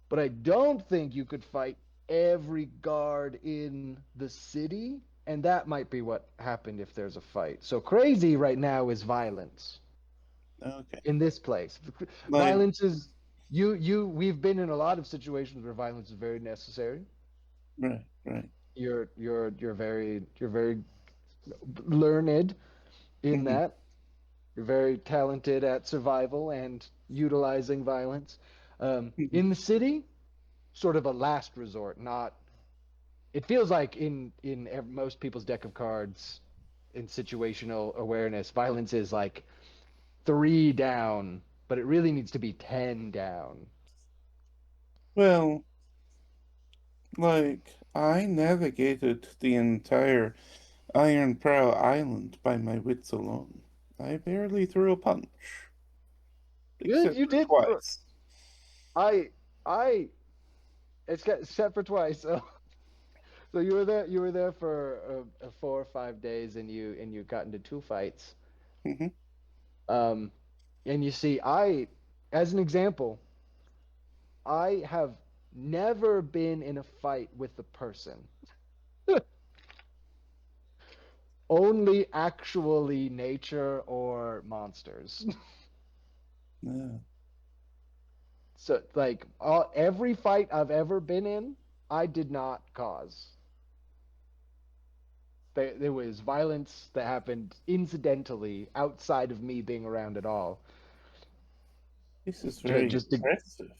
but I don't think you could fight every guard in the city, and that might be what happened if there's a fight. So crazy right now is violence Okay. in this place. Like, Violence is we've been in a lot of situations where violence is very necessary. right, right. You're very learned in Hmm. that. You're very talented at survival and utilizing violence. Hmm. In the city, sort of a last resort. Not. It feels like in most people's deck of cards, in situational awareness, violence is like 3 down, but it really needs to be 10 down. Well, like, I navigated the entire Iron Prow Island by my wits alone. I barely threw a punch, except You for did. twice. I I except for twice. So you were there for 4 or 5 days, and you got into two fights. Hmm. Um, and you see, as an example, I have never been in a fight with a person. Only actually nature or monsters. Yeah. So like every fight I've ever been in, I did not cause. There was violence that happened incidentally outside of me being around at all. This is Just, very just to, impressive.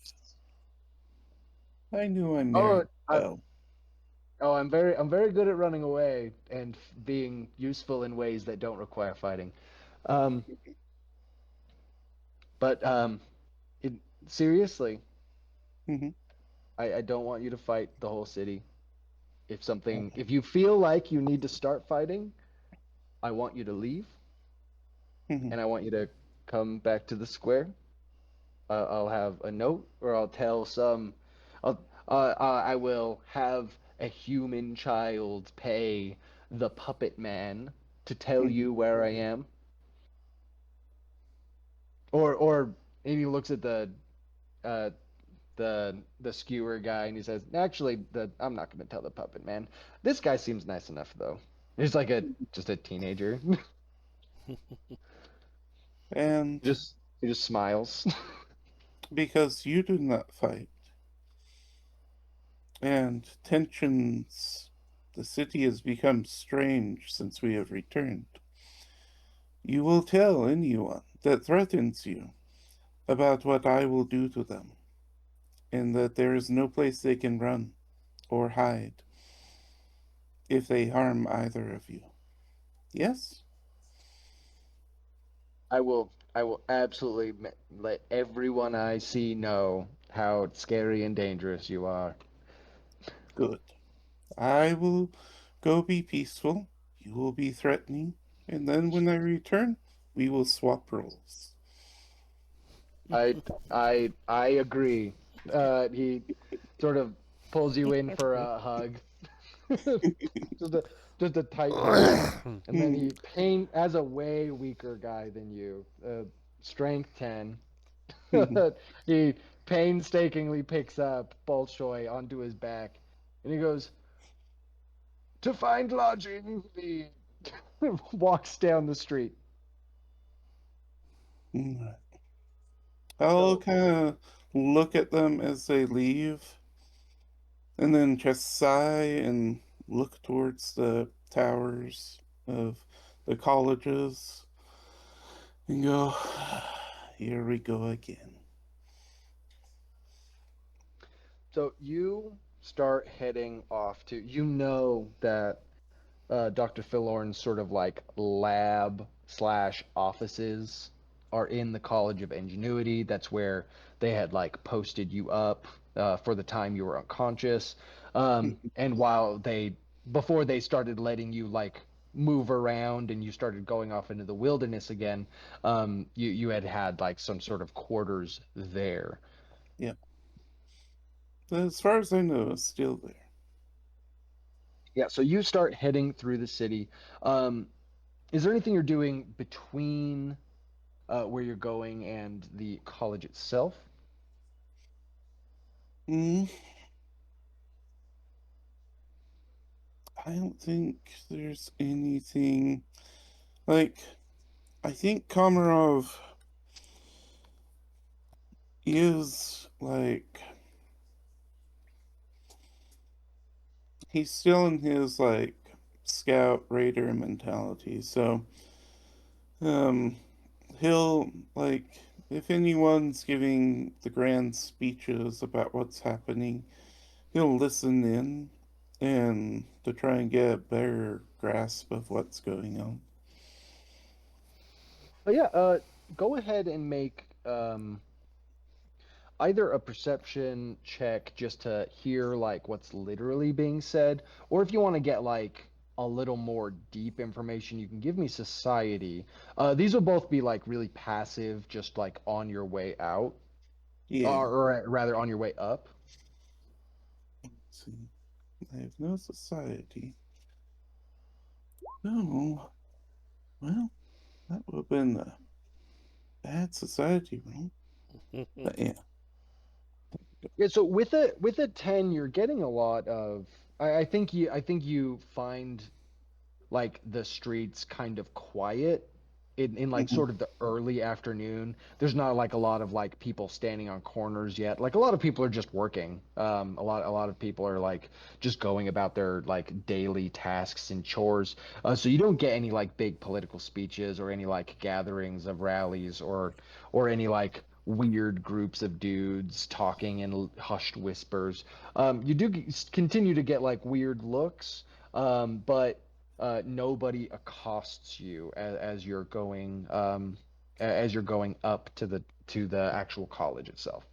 I knew I oh, married I, well. I'm very good at running away and being useful in ways that don't require fighting. Um, but it, seriously, Hmm. I don't want you to fight the whole city. Okay. If you feel like you need to start fighting, I want you to leave, Hmm. and I want you to come back to the square. I'll have a note, or I'll tell some. I will have a human child pay the puppet man to tell Hmm. you where I am, or maybe he looks at uh, the skewer guy and he says, "Actually, I'm not going to tell the puppet man. This guy seems nice enough, though. He's like a just a teenager." And He just smiles. because you do not fight, and tensions. The city has become strange since we have returned. You will tell anyone that threatens you about what I will do to them, and that there is no place they can run or hide if they harm either of you. Yes? I will absolutely let everyone I see know how scary and dangerous you are. Good. I will go be peaceful. You will be threatening, and then when I return, we will swap roles. I I agree. He sort of pulls you in for a hug. just a just a tight hug. And then Hmm. he as a way weaker guy than you, strength 10. He painstakingly picks up Bolshoi onto his back, and he goes, "To find lodging," he walks down the street. I'll So kind of look at them as they leave, and then just sigh and look towards the towers of the colleges and go, here we go again. so you start heading off to, that Dr. Fillorn's sort of like lab slash offices are in the College of Ingenuity. That's where they had like posted you up for the time you were unconscious. And before they started letting you like move around and you started going off into the wilderness again, you had like some sort of quarters there. Yeah, as far as I know, it's still there. Yeah, so you start heading through the city. Um, is there anything you're doing between where you're going and the college itself? Mm, I don't think there's anything like. I think Komarov is like he's still in his like scout raider mentality. So um he'll like if anyone's giving the grand speeches about what's happening, he'll listen in and to try and get a better grasp of what's going on. Oh yeah, go ahead and make either a perception check just to hear like what's literally being said, or if you want to get like a little more deep information, you can give me society. These will both be like really passive, just like on your way out, Yeah. or rather on your way up. Let's see. I have no society. No. Well, that would have been a bad society roll. But yeah. Yeah, so with a 10, you're getting a lot of. I think you find like the streets kind of quiet in like Mhm. sort of the early afternoon. There's not like a lot of like people standing on corners yet. Like a lot of people are just working. A lot of people are like just going about their like daily tasks and chores. So you don't get any like big political speeches or any like gatherings of rallies or any like weird groups of dudes talking in hushed whispers. You do continue to get like weird looks, but nobody accosts you as you're going up to the actual college itself.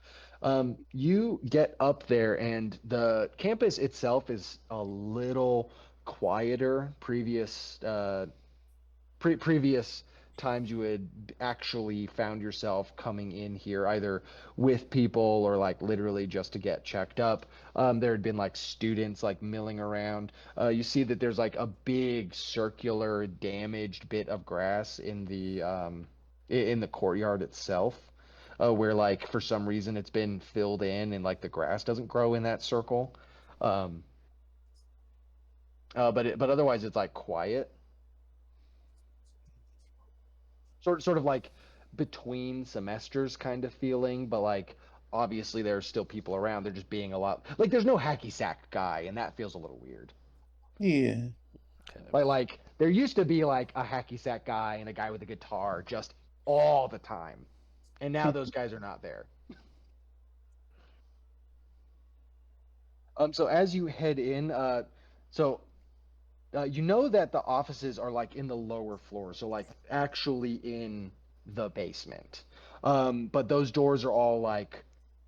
You get up there, and the campus itself is a little quieter. Previous times you had actually found yourself coming in here either with people or like literally just to get checked up. There had been like students like milling around. You see that there's like a big circular damaged bit of grass in the courtyard itself, where like for some reason it's been filled in and like the grass doesn't grow in that circle. Um, but otherwise it's like quiet. Sort of like between semesters kind of feeling, but like obviously there's still people around. They're just being a lot like there's no hacky sack guy, and that feels a little weird. Yeah. Okay. Like there used to be like a hacky sack guy and a guy with a guitar just all the time, and now those guys are not there. So as you head in, so you know that the offices are like in the lower floor, so like actually in the basement. But those doors are all like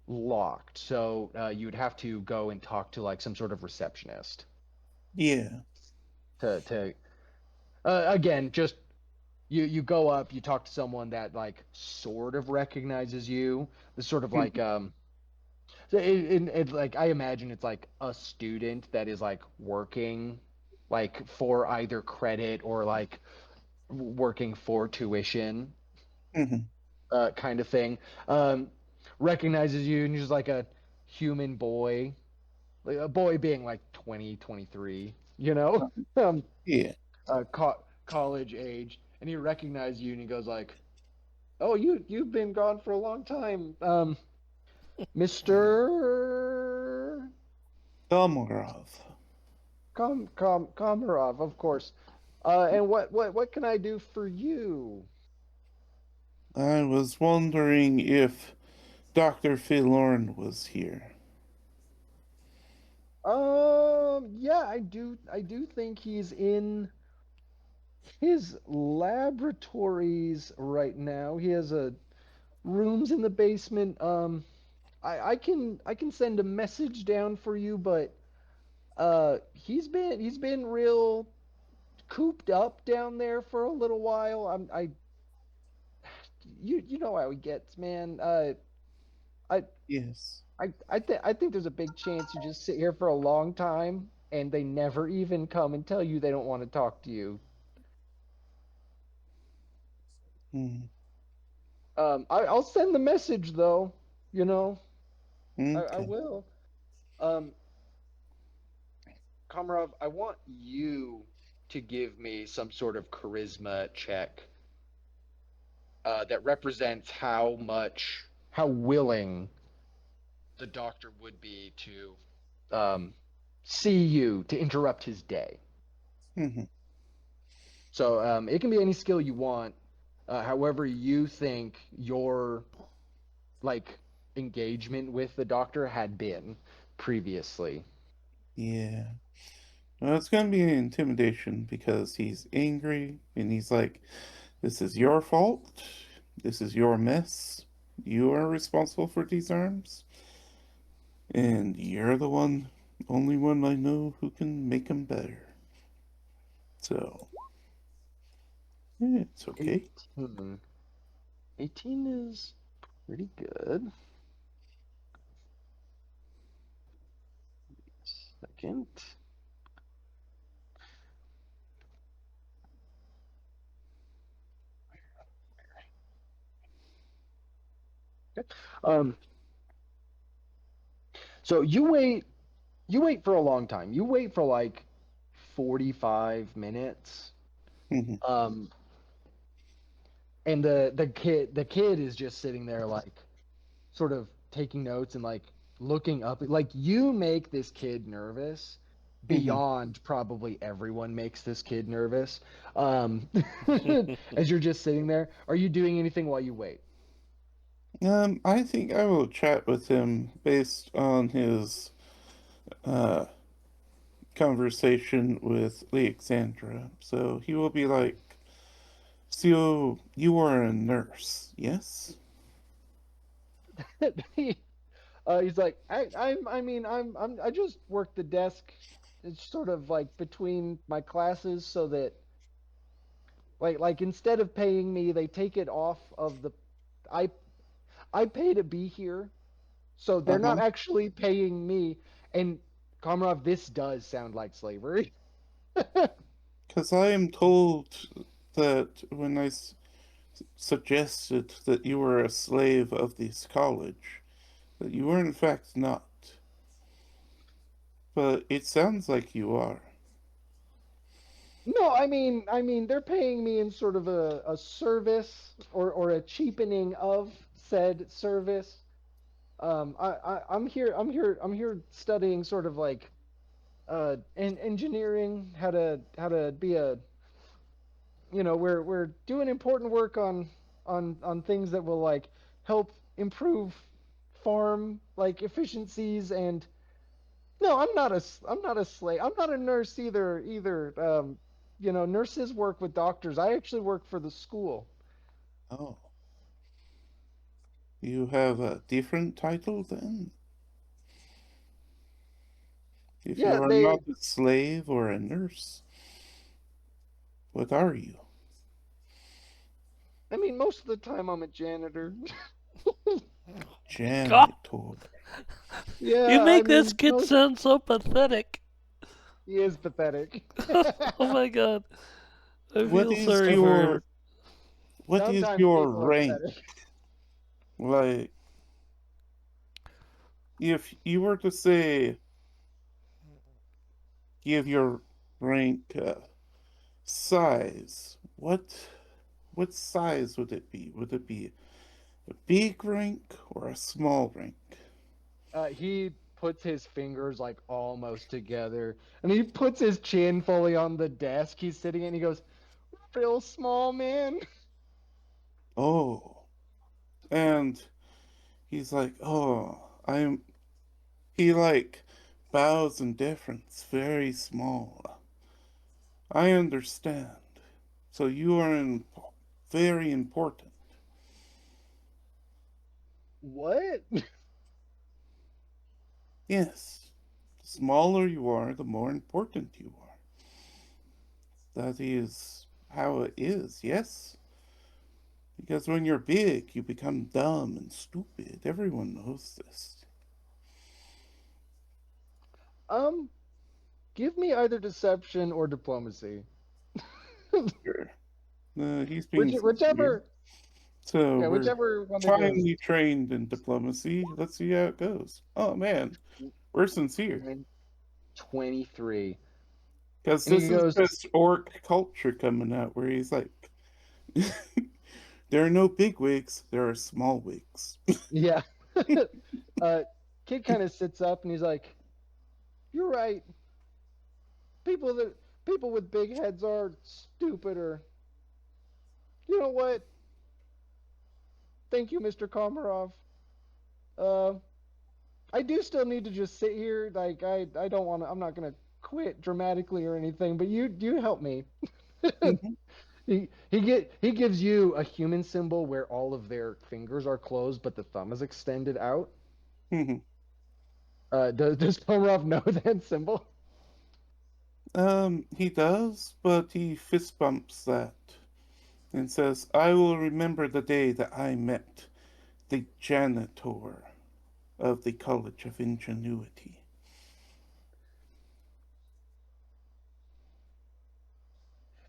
locked, so you'd have to go and talk to like some sort of receptionist Yeah. to again just you go up, you talk to someone that like sort of recognizes you. The sort of like so like I imagine it's like a student that is like working like for either credit or like working for tuition, Hmm. kind of thing. Um, Recognizes you and he's just like a human boy, like a boy being like 20, 23, you know, um, Yeah. college age, and he recognizes you and he goes like, "Oh, you've been gone for a long time, Mister Komarov. Komarov, of course. And what can I do for you?" I was wondering if Doctor Fillorn was here. Yeah, I do think he's in his laboratories right now. He has a rooms in the basement. I can send a message down for you, but he's been real cooped up down there for a little while. You know how he gets, man. I Yes. I think there's a big chance you just sit here for a long time and they never even come and tell you they don't want to talk to you. Hmm. I'll send the message though. You know, I Okay. will. Um, Komarov, I want you to give me some sort of charisma check that represents how willing the doctor would be to um, see you to interrupt his day. Hmm. So it can be any skill you want, however you think your like engagement with the doctor had been previously. Yeah. Well, it's gonna be an intimidation because he's angry and he's like, "This is your fault. This is your mess. You are responsible for these arms, and you're the only one I know who can make them better." So, yeah, it's okay. 18. 18 is pretty good. Second. Okay. Um, so you wait for a long time. You wait for like 45 minutes. Hmm. Um, and the kid is just sitting there like sort of taking notes and like looking up like you make this kid nervous Hmm. beyond probably everyone makes this kid nervous. Um, as you're just sitting there, are you doing anything while you wait? I think I will chat with him based on his uh conversation with Alexandra. So he will be like, "So you are a nurse, yes?" He's like, I just work the desk. It's sort of like between my classes so that like instead of paying me, they take it off of the I I pay to be here, so they're not Uh-huh. actually paying me. And Komarov, this does sound like slavery. Because I am told that when suggested that you were a slave of this college, that you were in fact not. But it sounds like you are. No, I mean they're paying me in sort of a service or a cheapening of said service. I'm here studying sort of like engineering, how to be a, we're doing important work on things that will like help improve farm like efficiencies. And no, I'm not a slave. I'm not a nurse either. Nurses work with doctors. I actually work for the school. Oh, you have a different title then? If Yeah, you are they. not a slave or a nurse, what are you? I mean, most of the time I'm a janitor. God, Janitor. you Yeah, I make this mean, kid most sound so pathetic. he is pathetic. Oh my god. I What feel is sorry for him. your what is Sometimes your people are rank? pathetic. Like, if you were to say give your rank size, what size would it be? Would it be a big rank or a small rank? He puts his fingers like almost together, and he puts his chin fully on the desk he's sitting in. He goes, "Real small, man." Oh, and he's like, oh, he like bows in deference, very small. I understand. So you are very important. What? Yes. The smaller you are, the more important you are. That is how it is, yes? Because when you're big, you become dumb and stupid. Everyone knows this. Um, Give me either deception or diplomacy. Sure. He's being sincere. Whichever, So yeah, we're whichever one it is. finely trained in diplomacy. Let's see how it goes. Oh man, we're sincere. 23. Because And he this is goes, just orc culture coming out where he's like, there are no big wigs, there are small wigs. yeah. uh, Kid kind of sits up and he's like, "You're right. People that people with big heads are stupider. You know what? Thank you, Mr. Komarov. Uh, I do still need to just sit here. Like I don't want to. I'm not gonna quit dramatically or anything. But you help me." Mhm, He gives you a human symbol where all of their fingers are closed, but the thumb is extended out. mhm. Does Komarov know that symbol? He does, but he fist bumps that and says, I will remember the day that I met the janitor of the College of Ingenuity.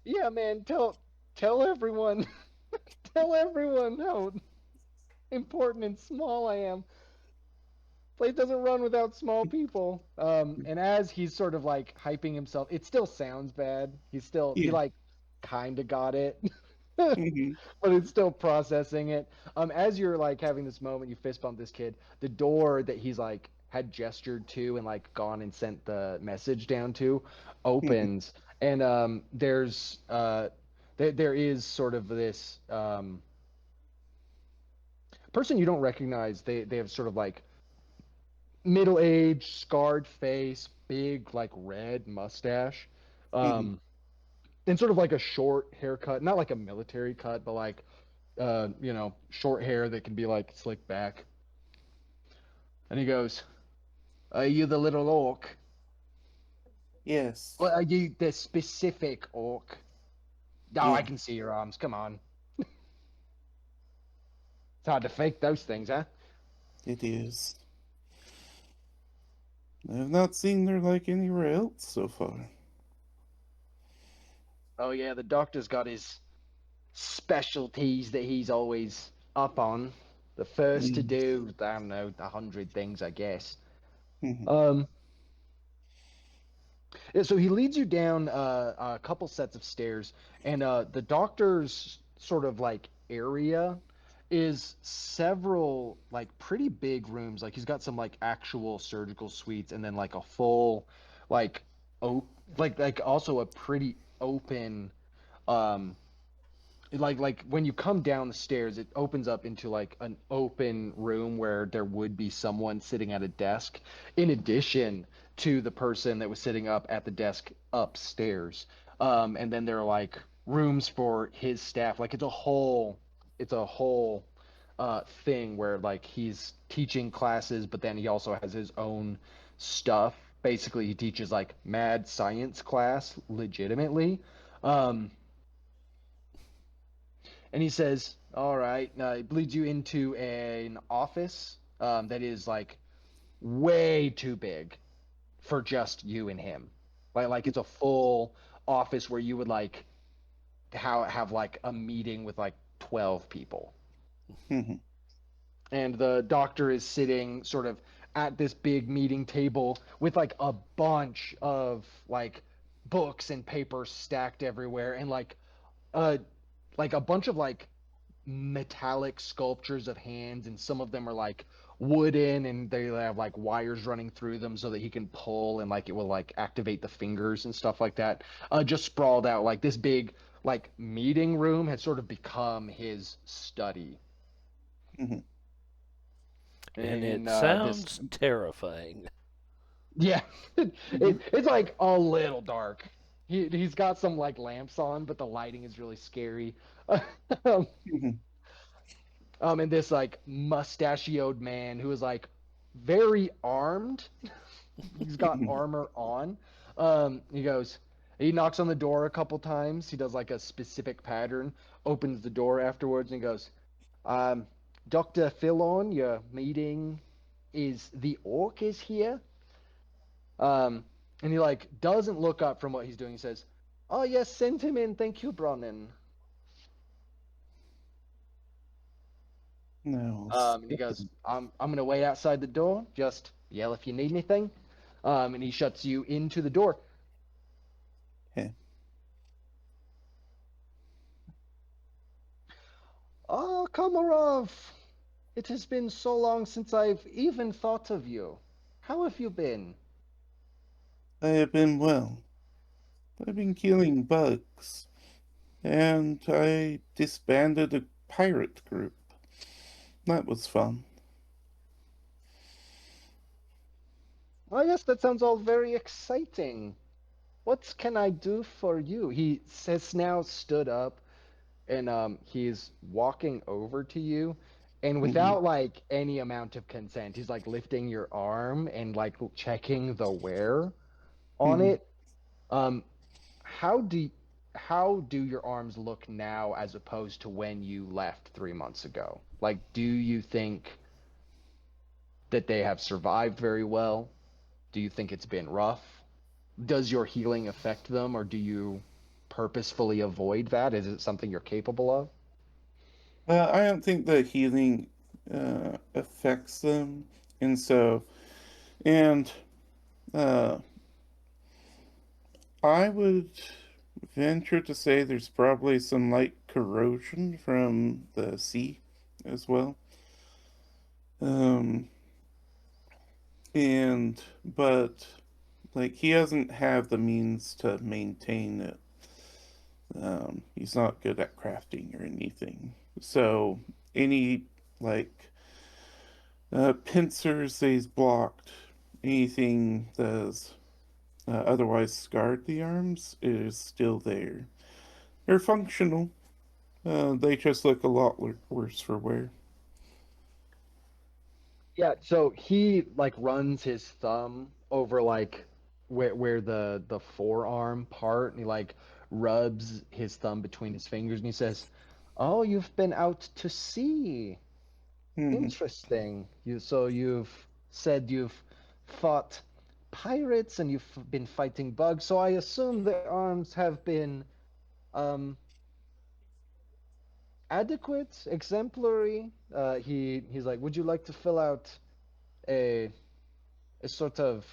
Yeah, man. Tell everyone. Tell everyone how important and small I am. Place doesn't run without small people. And as he's sort of like hyping himself, it still sounds bad. He Yeah. like kind of got it, but Hmm. it's still processing it. As you're like having this moment, you fist bump this kid. The door that he's like had gestured to and like gone and sent the message down to Hmm. opens, and there is sort of this person you don't recognize. They have sort of like middle-aged, scarred face, big like red mustache, Hmm. um, and sort of like a short haircut, not like a military cut, but like short hair that can be like slicked back. And he goes, "Are you the little orc? Yes, Or are you the specific orc? Oh, I yeah, can see your arms. Come on, it's hard to fake those things, huh?" it is. I've not seen her like anywhere else so far. Oh yeah, the doctor's got his specialties that he's always up on. The first to Mm. do, I don't know, 100 things, I guess. Hmm. Um, yeah, so he leads you down a couple sets of stairs, and the doctor's sort of like area. is several like pretty big rooms. Like he's got some like actual surgical suites, and then like a full like oh like also a pretty open um like when you come down the stairs, it opens up into like an open room where there would be someone sitting at a desk in addition to the person that was sitting up at the desk upstairs. And then there are like rooms for his staff. Like it's a whole thing where like he's teaching classes, but then he also has his own stuff. Basically, he teaches like mad science class legitimately. Um, and he says, "All right." It leads you into an office that is like way too big for just you and him. Like it's a full office where you would like have like a meeting with like 12 people. Mhm. And the doctor is sitting sort of at this big meeting table with like a bunch of like books and papers stacked everywhere, and uh like a bunch of like metallic sculptures of hands, and some of them are like wooden, and they have like wires running through them so that he can pull, and like it will like activate the fingers and stuff like that. Just sprawled out. Like this big like meeting room had sort of become his study. Mhm. And it And this sounds terrifying. yeah, Mhm. it's like a little dark. He's got some like lamps on, but the lighting is really scary. um, Mhm. and this like mustachioed man who is like very armed. He's got Mhm. armor on. He knocks on the door a couple times. He does like a specific pattern, opens the door afterwards, and he goes, um, Dr. Fillorn, your meeting is the orc is here. Um, and he like doesn't look up from what he's doing. He says, "Oh yes, send him in. Thank you, Bronin." No. And he goes, I'm gonna wait outside the door. Just yell if you need anything." And he shuts you into the door. Yeah. "Oh, Komarov, it has been so long since I've even thought of you. How have you been?" I have been well. I've been killing bugs, and I disbanded a pirate group. That was fun. "Oh yes, that sounds all very exciting. What can I do for you?" He has now stood up, and he's walking over to you, and Mhm. without like any amount of consent, he's like lifting your arm and like checking the wear on Mhm. it. Um, how do how do your arms look now as opposed to when you left 3 months ago? Like, do you think that they have survived very well? Do you think it's been rough? Does your healing affect them, or do you purposefully avoid that? Is it something you're capable of? I don't think the healing affects them, and so and uh, I would venture to say there's probably some light corrosion from the sea as well. Um, and but like he doesn't have the means to maintain it. He's not good at crafting or anything. So any like pincers that he's blocked, anything that's otherwise scarred the arms is still there. They're functional. They just look a lot worse for wear. Yeah, so he like runs his thumb over like where the forearm part, and he like rubs his thumb between his fingers, and he says, "Oh, you've been out to sea. Hmm. Interesting. You've said you've fought pirates and you've been fighting bugs, so I assume the arms have been um adequate, exemplary." He's like, "Would you like to fill out a a sort of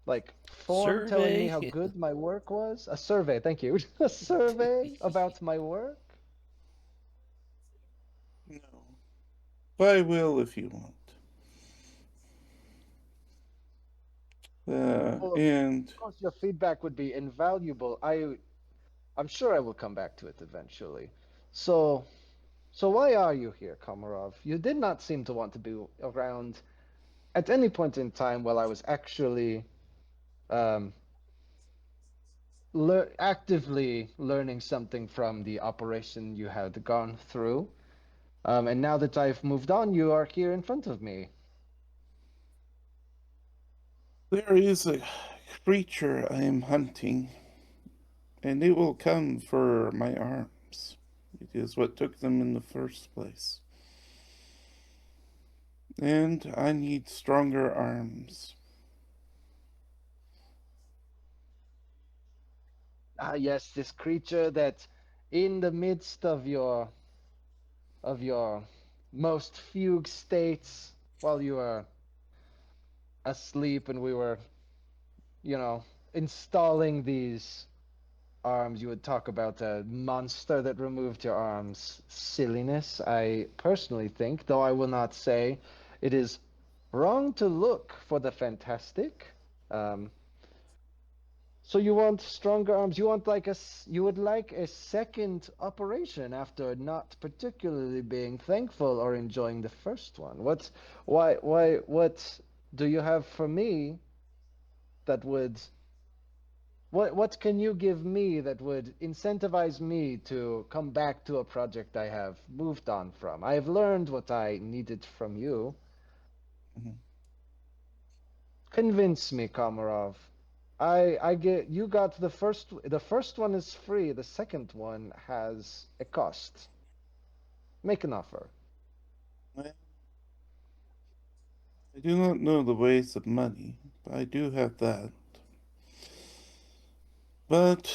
like form telling me Survey? how good my work was? A survey, thank you." A survey about my work? No, but I will if you want. Well, of And course, your feedback would be invaluable. I'm sure I will come back to it eventually. So, so why are you here, Komarov? You did not seem to want to be around at any point in time while I was actually um, actively learning something from the operation you had gone through. And now that I've moved on, you are here in front of me. there is a creature I am hunting, and it will come for my arms. It is what took them in the first place. And I need stronger arms. Ah, yes, this creature that, in the midst of your most fugue states, while you were asleep, and we were, you know, installing these arms, you would talk about a monster that removed your arms. Silliness, I personally think, though I will not say it is wrong to look for the fantastic. Um, so you want stronger arms? You want you would like a second operation after not particularly being thankful or enjoying the first one. What do you have for me that would what can you give me that would incentivize me to come back to a project I have moved on from? I have learned what I needed from you. Mhm. Convince me, Komarov. I get you got the first one is free, the second one has a cost. Make an offer. Well, I do not know the ways of money, but I do have that. But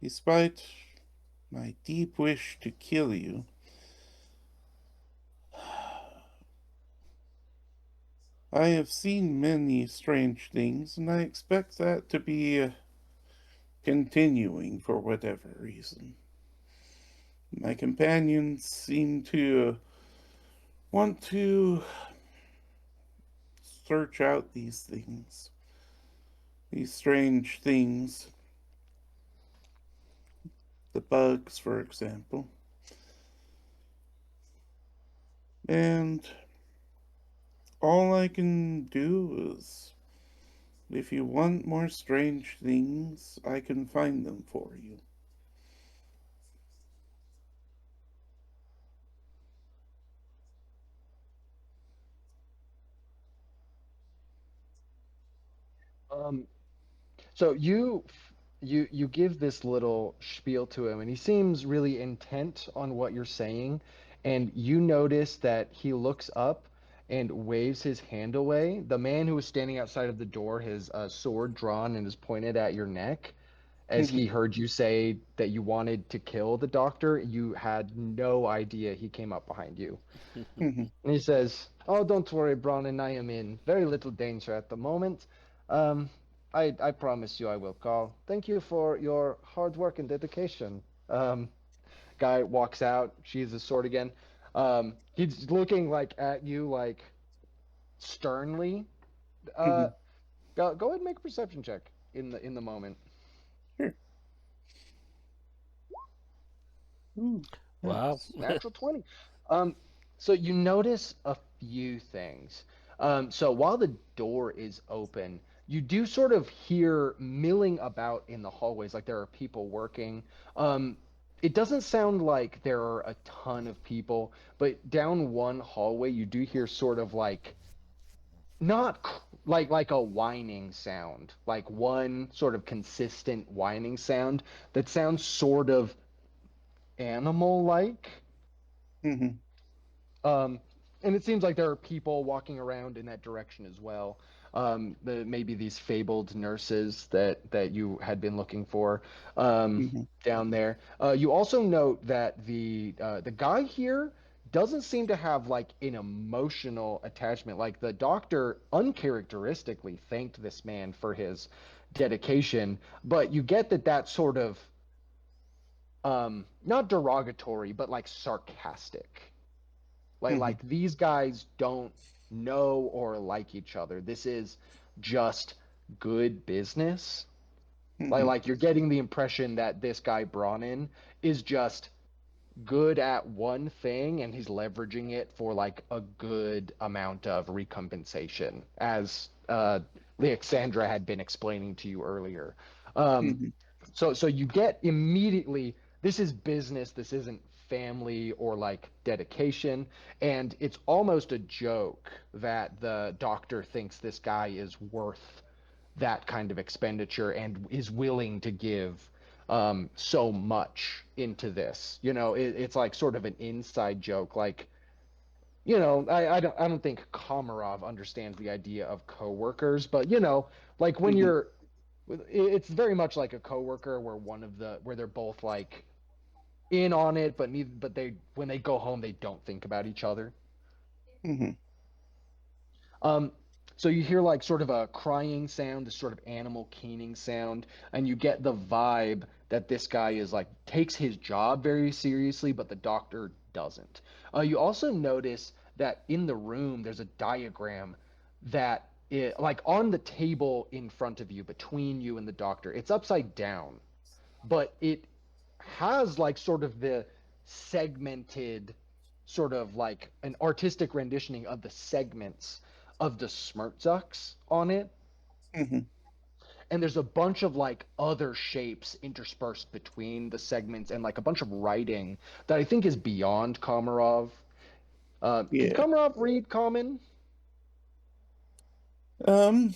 despite my deep wish to kill you, I have seen many strange things, and I expect that to be continuing for whatever reason. My companions seem to want to search out these strange things, the bugs, for example. And all I can do is, if you want more strange things, I can find them for you. Um, so you give this little spiel to him, and he seems really intent on what you're saying, and you notice that he looks up and waves his hand away. The man who was standing outside of the door, his sword drawn and is pointed at your neck, as he heard you say that you wanted to kill the doctor, you had no idea he came up behind you. And he says, "Oh, don't worry, Brown, I am in very little danger at the moment. Um, I promise you I will call. Thank you for your hard work and dedication." Guy walks out, sheathes his sword again. He's looking like at you like sternly. Uh, go ahead and make a perception check in the moment. Sure. Ooh, Wow. that's Natural 20. Um, so you notice a few things. So while the door is open, you do sort of hear milling about in the hallways, like there are people working. It doesn't sound like there are a ton of people, but down one hallway, you do hear sort of like not like a whining sound, like one sort of consistent whining sound that sounds sort of animal like. Mhm, Um, and it seems like there are people walking around in that direction as well. Maybe these fabled nurses that you had been looking for mhm, down there. You also note that the guy here doesn't seem to have like an emotional attachment. Like the doctor uncharacteristically thanked this man for his dedication, but you get that that sort of not derogatory, but like sarcastic. Mhm. Like these guys don't know or like each other. This is just good business. Mhm. Like you're getting the impression that this guy Bronin is just good at one thing and he's leveraging it for like a good amount of recompensation, as Leoxandra had been explaining to you earlier. Um, Mhm. so you get immediately, this is business, this isn't family or like dedication, and it's almost a joke that the doctor thinks this guy is worth that kind of expenditure and is willing to give so much into this. It's like sort of an inside joke. Like, I don't think Komarov understands the idea of coworkers, but like when Mhm. it's very much like a coworker where where they're both like in on it, but they when they go home they don't think about each other. Mhm. Um, so you hear like sort of a crying sound, this sort of animal keening sound, and you get the vibe that this guy is like takes his job very seriously, but the doctor doesn't. You also notice that in the room there's a diagram like on the table in front of you, between you and the doctor. It's upside down, but it has like sort of the segmented sort of like an artistic renditioning of the segments of the Smertzucks on it. Mhm. And there's a bunch of like other shapes interspersed between the segments and like a bunch of writing that I think is beyond Komarov. Can Yeah. Komarov read Common? Um,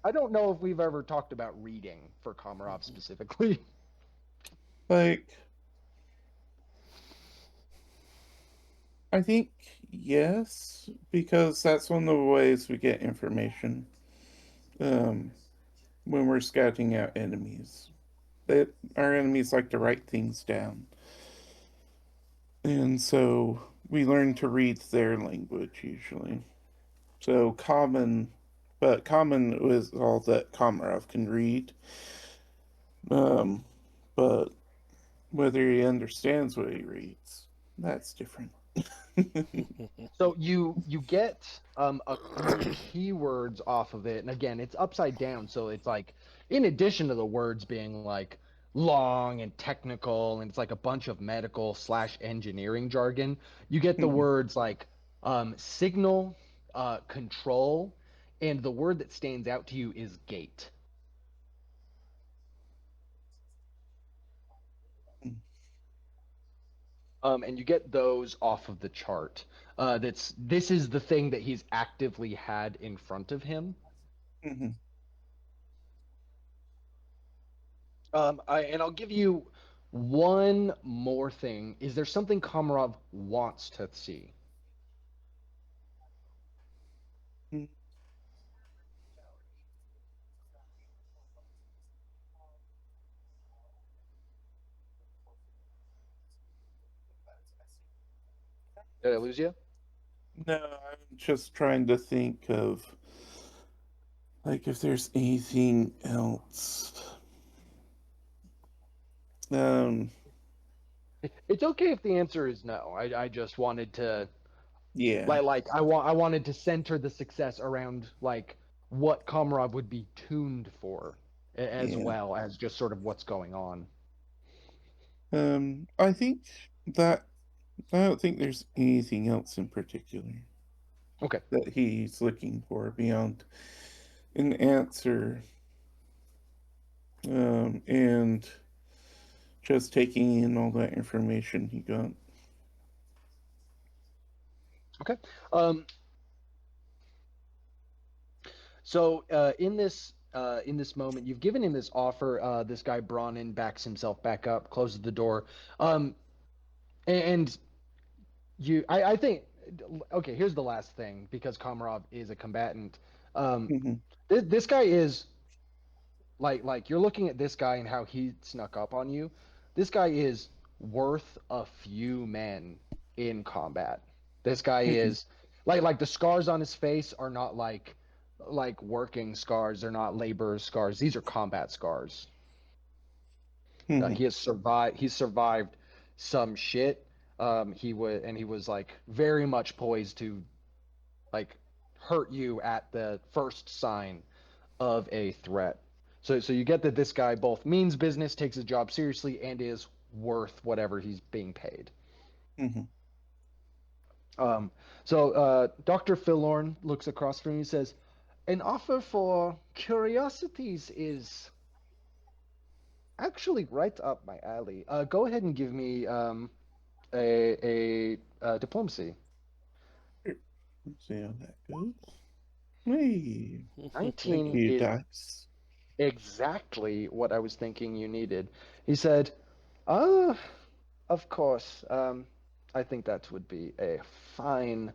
I don't know if we've ever talked about reading for Komarov specifically. like I think yes, because that's one of the ways we get information. Um, when we're scouting out enemies, that our enemies like to write things down, and so we learn to read their language usually. So common, but common is all that Komarov can read. Um, but whether he understands what he reads, that's different. So you get a few keywords off of it, and again, it's upside down, so it's like in addition to the words being like long and technical, and it's like a bunch of medical slash engineering jargon, you get the words like signal, control, and the word that stands out to you is gate. And you get those off of the chart. This is the thing that he's actively had in front of him. Mhm. And I'll give you one more thing. Is there something Komarov wants to see? Did I lose you? No, I'm just trying to think of like if there's anything else. Um, It's okay if the answer is no. I just wanted to yeah, I wanted to center the success around like what Komarov would be tuned for, as yeah. well as just sort of what's going on. I think that I don't think there's anything else in particular Okay. that he's looking for beyond an answer, and just taking in all that information he got. Okay. Um, So in this moment, you've given him this offer. This guy Bronin backs himself back up, closes the door, um, and I think. Okay, here's the last thing because Komarov is a combatant. Um, Hmm. this guy is like you're looking at this guy and how he snuck up on you. This guy is worth a few men in combat. This guy Hmm. is like the scars on his face are not like working scars. They're not labor scars. These are combat scars. Mm-hmm. He has survived. He's survived some shit. He was like very much poised to like hurt you at the first sign of a threat. So you get that this guy both means business, takes his job seriously, and is worth whatever he's being paid. Mm-hmm. Um, Doctor Fillorn looks across from you and says, "An offer for curiosities is actually right up my alley. Go ahead and give me diplomacy. Let's see how that goes. Hey, thank 19 you, is dice. exactly what I was thinking you needed." He said, "Ah, of course. I think that would be a fine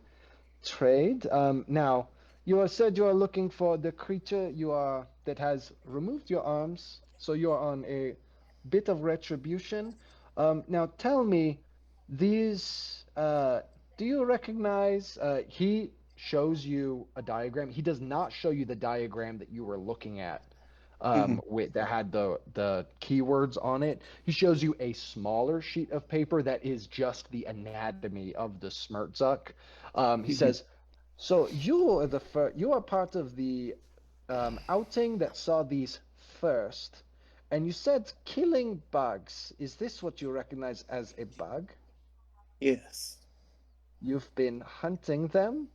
trade. Now, you have said you are looking for the creature you are that has removed your arms, so you are on a bit of retribution. Now, tell me, these. Do you recognize? He shows you a diagram. He does not show you the diagram that you were looking at. Mm-hmm. With that had the keywords on it. He shows you a smaller sheet of paper that is just the anatomy of the Smertzuk. He Mm-hmm. says, "So you are you are part of the outing that saw these first, and you said killing bugs. Is this what you recognize as a bug? Yes, You've been hunting them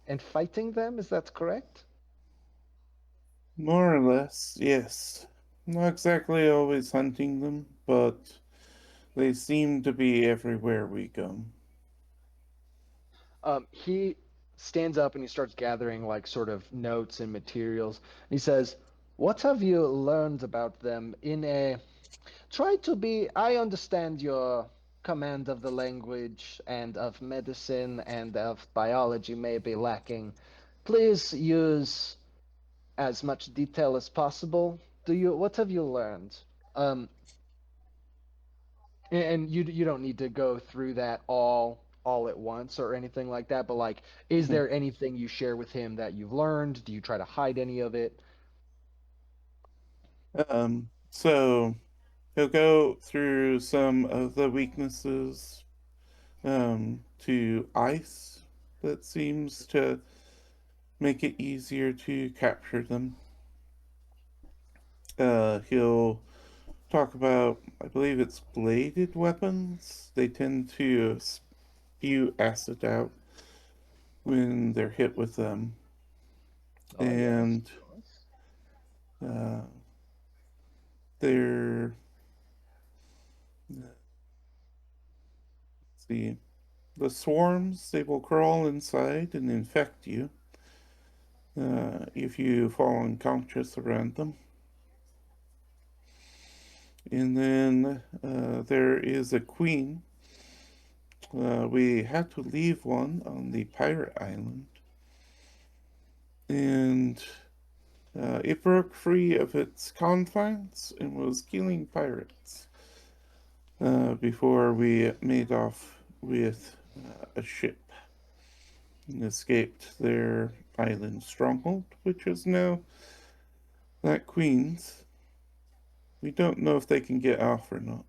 and fighting them. Is that correct?" more or less, yes. Not exactly always hunting them, but they seem to be everywhere we go. He stands up and he starts gathering like sort of notes and materials. He says, "What have you learned about them in a try to be I understand your command of the language and of medicine and of biology may be lacking. Please use as much detail as possible. Do you what have you learned?" Um and you don't need to go through that all at once or anything like that, but like is Mhm. there anything you share with him that you've learned? Do you try to hide any of it? So he'll go through some of the weaknesses to ice that seems to make it easier to capture them. He'll talk about, I believe it's bladed weapons. They tend to spew acid out when they're hit with them. Oh yes, And of course. uh, they're, let's see, the swarms, they will crawl inside and infect you if you fall unconscious around them. And then there is a queen. We had to leave one on the pirate island. And it broke free of its confines and was killing pirates before we made off with a ship and escaped their island stronghold, which is now that Queen's. We don't know if they can get off or not.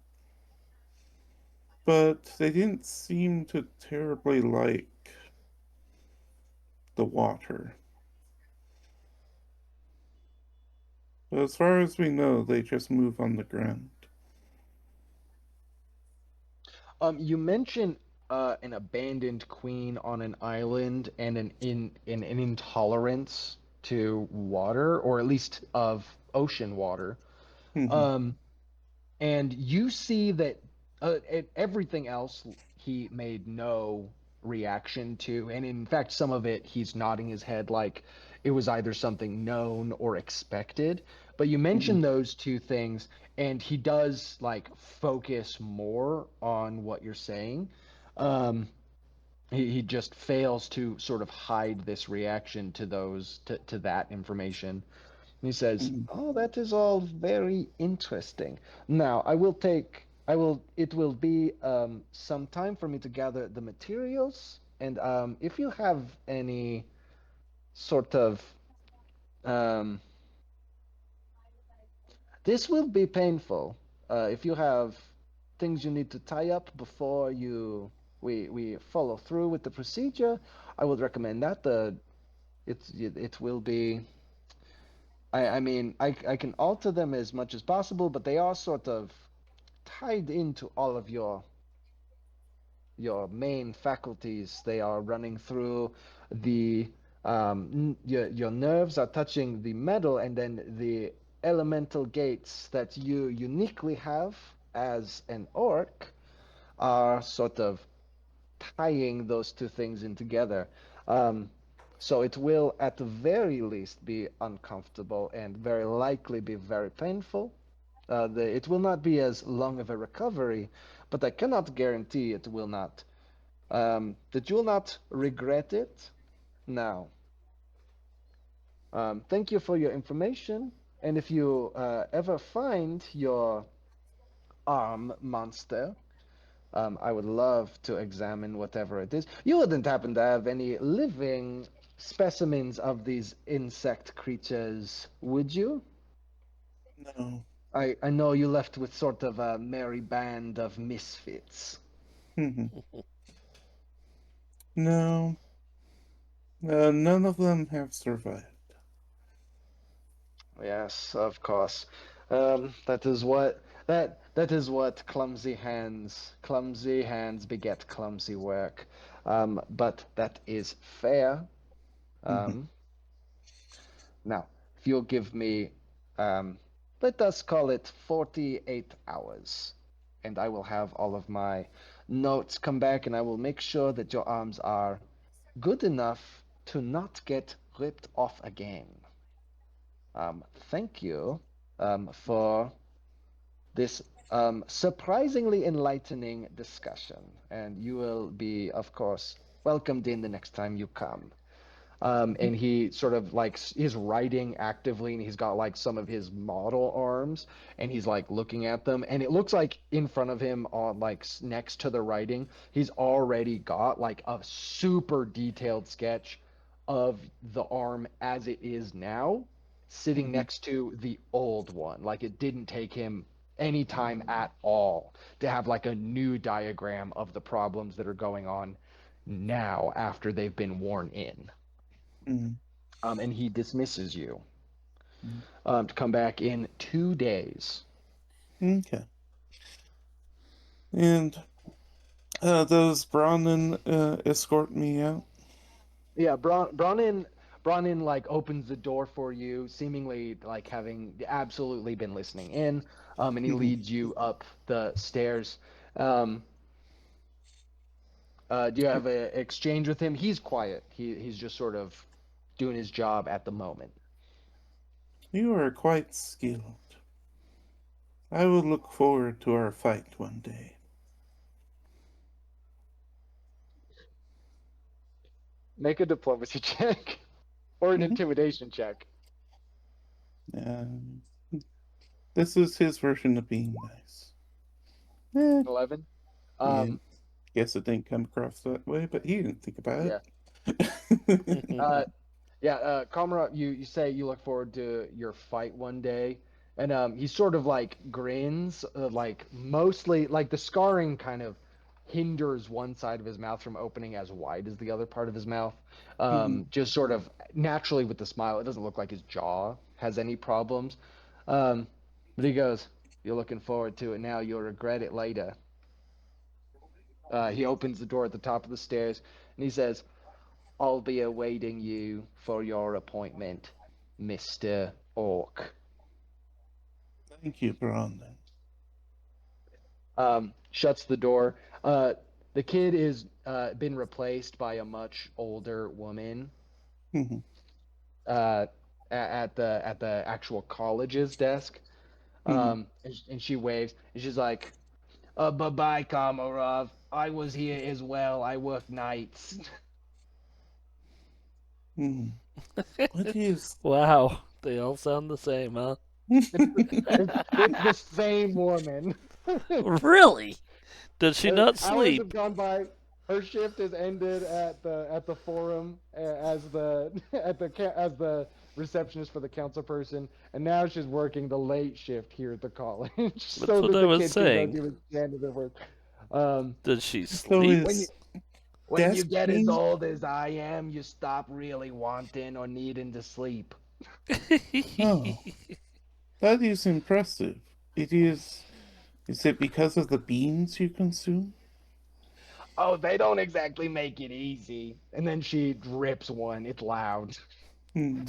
But they didn't seem to terribly like the water. But as far as we know, they just move on the ground. You mentioned an abandoned queen on an island and an intolerance to water, or at least of ocean water. Mm-hmm. Um, and you see that everything else he made no reaction to, and in fact, some of it he's nodding his head like it was either something known or expected. But you Mm-hmm. mention those two things, and he does like focus more on what you're saying. Um, he just fails to sort of hide this reaction to to that information. He says, Mm-hmm. "Oh, that is all very interesting. Now, it will be some time for me to gather the materials, and if you have any sort of, um, this will be painful. if you have things you need to tie up before we follow through with the procedure, I would recommend that. It will be. I mean, I can alter them as much as possible, but they are sort of tied into all of your main faculties. They are running through the your nerves are touching the metal, and then the elemental gates that you uniquely have as an orc are sort of tying those two things in together. Um, so it will, at the very least, be uncomfortable and very likely be very painful. It will not be as long of a recovery, but I cannot guarantee it will not. That you will not regret it. Now, thank you for your information. And if you ever find your arm monster, I would love to examine whatever it is. You wouldn't happen to have any living specimens of these insect creatures, would you? No. I know you left with sort of a merry band of misfits. Mhm. No. None of them have survived. Yes, of course. That is what clumsy hands beget clumsy work. But that is fair. Mhm. Um, Now, if you'll give me, let us call it 48 hours, and I will have all of my notes come back, and I will make sure that your arms are good enough to not get ripped off again. Thank you for this surprisingly enlightening discussion, and you will be, of course, welcomed in the next time you come. And he sort of like is writing actively, and he's got like some of his model arms, and he's like looking at them, and it looks like in front of him, on like next to the writing, he's already got like a super detailed sketch of the arm as it is now, sitting Mhm. next to the old one. Like it didn't take him any time at all to have like a new diagram of the problems that are going on now after they've been worn in. Mhm. And he dismisses you Mhm. to come back in 2 days. Okay. And does Brandon escort me out? Yeah, Bronin like opens the door for you, seemingly like having absolutely been listening in, and he Mhm. leads you up the stairs. Um, do you have an exchange with him? He's quiet. He's just sort of doing his job at the moment. You are quite skilled. I will look forward to our fight one day. Make a diplomacy check or an Mhm. intimidation check. Um, this is his version of being nice. Eh, 11. yeah, Um, guess it didn't come across that way, but he didn't think about yeah. it. Uh, Yeah, Komarov, you say you look forward to your fight one day, and he sort of like grins, like mostly like the scarring kind of hinders one side of his mouth from opening as wide as the other part of his mouth. Mhm. Just sort of naturally with the smile, it doesn't look like his jaw has any problems. Um, but he goes, "You're looking forward to it now. You'll regret it later." He opens the door at the top of the stairs, and he says, "I'll be awaiting you for your appointment, Mr. Orc." Thank you, Brandon. Shuts the door. The kid is been replaced by a much older woman Mhm. uh, at the actual college's desk. Mhm. And she waves, and she's like, "Bye bye, Komarov. I was here as well. I work nights." Mhm. What is? Wow, they all sound the same, huh? It's the same woman. Really? Does she not Hours have sleep? gone by. Her shift has ended at the forum as the as the receptionist for the council person, and now she's working the late shift here at the college, That's so what that I the was kid can go saying. do his janitor work. Um, Does she So sleep? when you is when you get as desking? old as I am, you stop really wanting or needing to sleep. Oh, that is impressive. It is. Is it because of the beans you consume? Oh, they don't exactly make it easy. And then she rips one. It's loud. Hmm.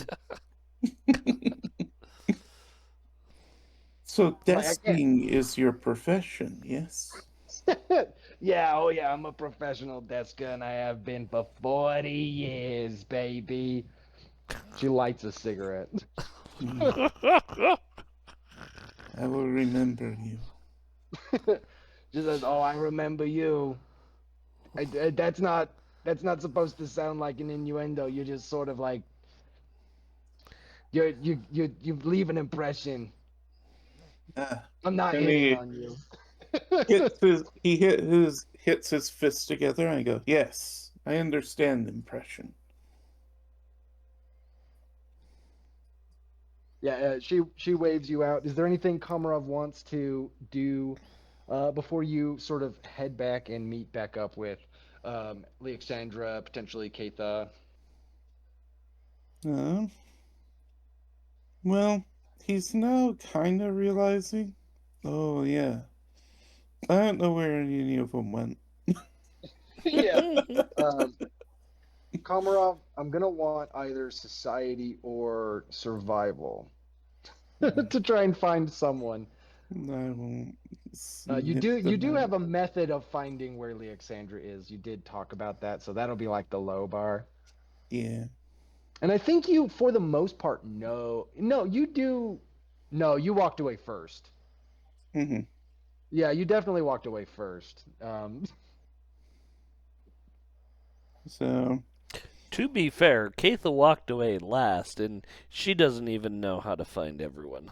So Like I can't. desking is your profession, yes? Yeah, oh yeah, I'm a professional desker and I have been for 40 years, baby. She lights a cigarette. Hmm. I will remember you. She says, "Oh, I remember you." That's not supposed to sound like an innuendo. You're just sort of like you leave an impression. Ah, I'm not and hitting he on you. hits his fists together and I go, yes, I understand impression. Yeah, she waves you out. Is there anything Komarov wants to do before you sort of head back and meet back up with Alexandra, potentially Caytha? Uh, well, he's now kind of realizing, oh yeah, I don't know where any of them went. Yeah. Um, Komarov, I'm gonna want either society or survival to try and find someone. I won't You sniff you them do out. have a method of finding where Alexandra is. You did talk about that, so that'll be like the low bar. Yeah. And I think you, for the most part, know. No, you do. No, you walked away first. Hmm. Yeah, you definitely walked away first. So, To be fair, Caytha walked away last, and she doesn't even know how to find everyone.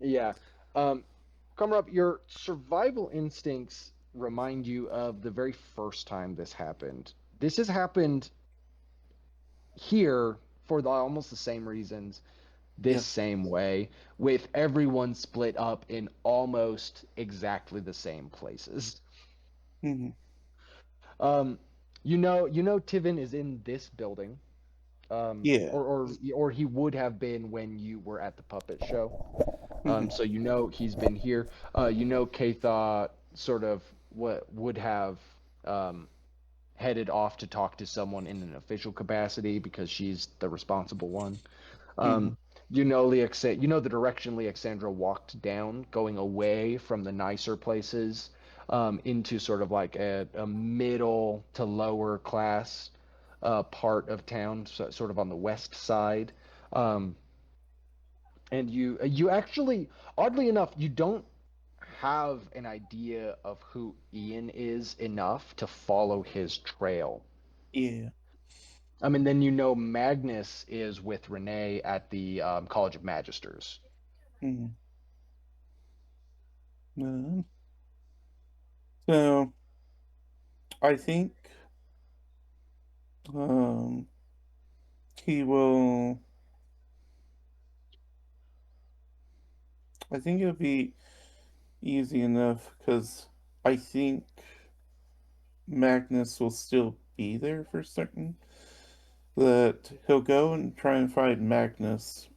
yeah. Um, Coming up, your survival instincts remind you of the very first time this happened. This has happened here for almost the same reasons, this yeah. same way, with everyone split up in almost exactly the same places. Hmm. Um, you know, Tivin is in this building, Yeah. or he would have been when you were at the puppet show. Hmm. So you know he's been here. You know Caytha sort of what would have um, headed off to talk to someone in an official capacity because she's the responsible one. Hmm. Um, you know the direction Leoxandra walked down, going away from the nicer places into sort of like a middle to lower class part of town, so, sort of on the west side. Um, and you actually, oddly enough, you don't have an idea of who Ian is enough to follow his trail. Yeah. I mean, then you know Magnus is with Renee at the College of Magisters. Hmm. Uh, so, I think um, he will. I think it'll be easy enough because I think Magnus will still be there for certain. That he'll go and try and find Magnus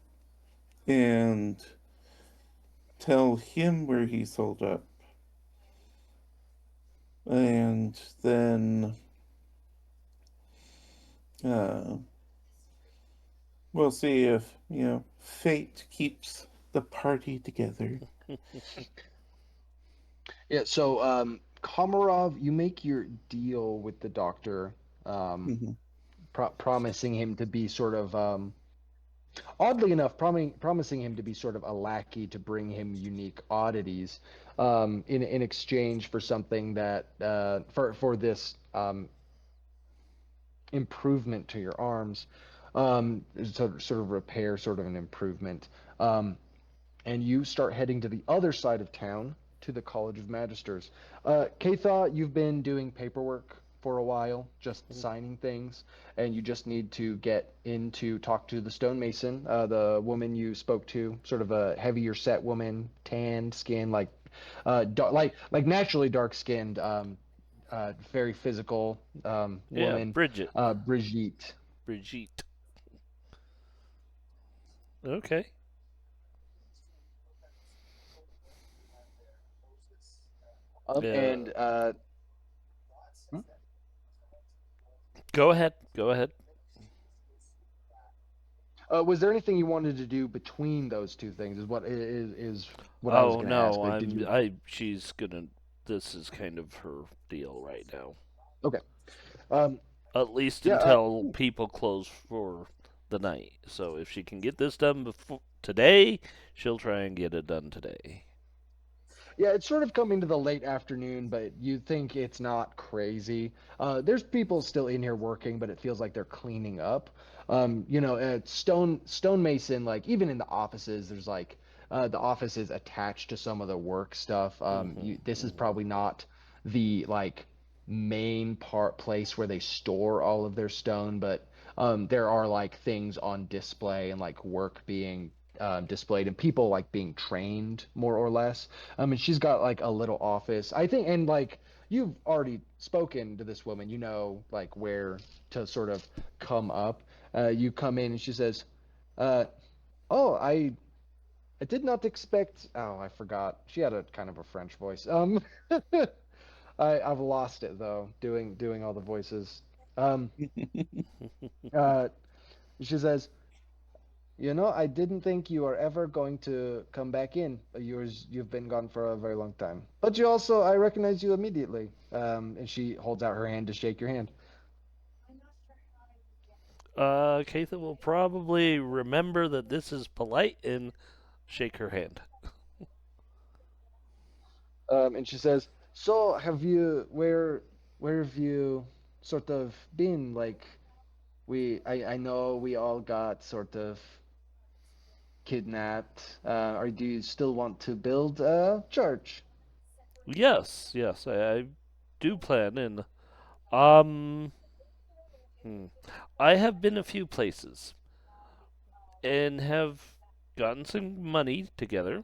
and tell him where he's holed up. And then uh, we'll see if, fate keeps the party together. Yeah, so Komarov, you make your deal with the doctor, um, Hmm. promising him to be sort of, oddly enough, promising him to be sort of a lackey to bring him unique oddities, in exchange for something that for this improvement to your arms, sort of repair, sort of an improvement. Um, and you start heading to the other side of town to the College of Magisters. Caytha, you've been doing paperwork. for a while, just signing things, and you just need to get in to talk to the stonemason, the woman you spoke to, sort of a heavier set woman, tanned skin, like naturally dark skinned, very physical Yeah, woman, Bridget. Brigitte. Brigitte. Okay. Yeah. And hmm? Go ahead. Go ahead. Was there anything you wanted to do between those two things? Is what I was Oh going to ask. no, Like, did you? she's gonna this is kind of her deal right now. Okay. Um. At least Yeah. until people close for the night. So if she can get this done before today, she'll try and get it done today. Yeah, it's sort of coming to the late afternoon, but you think it's not crazy. There's people still in here working, but it feels like they're cleaning up. Stonemason, like even in the offices, there's like the office is attached to some of the work stuff. Mhm. This is Mhm. probably not the like main part place where they store all of their stone, but there are like things on display and like work being displayed and people like being trained more or less. And she's got like a little office, I think, and like you've already spoken to this woman, you know, like where to sort of come up. You come in and she says, uh, "Oh, I did not expect. Oh, I forgot. She had a kind of a French voice. I've lost it though, doing all the voices. Um, uh, she says, "You know, I didn't think you are ever going to come back in. You've been gone for a very long time. But you also, I recognize you immediately." And she holds out her hand to shake your hand. Caytha will probably remember that this is polite and shake her hand. And she says, "So, where have you sort of been? Like, I know we all got sort of kidnapped. Or do you still want to build a church?" Yes, yes, I do plan and um hmm, I have been a few places and have gotten some money together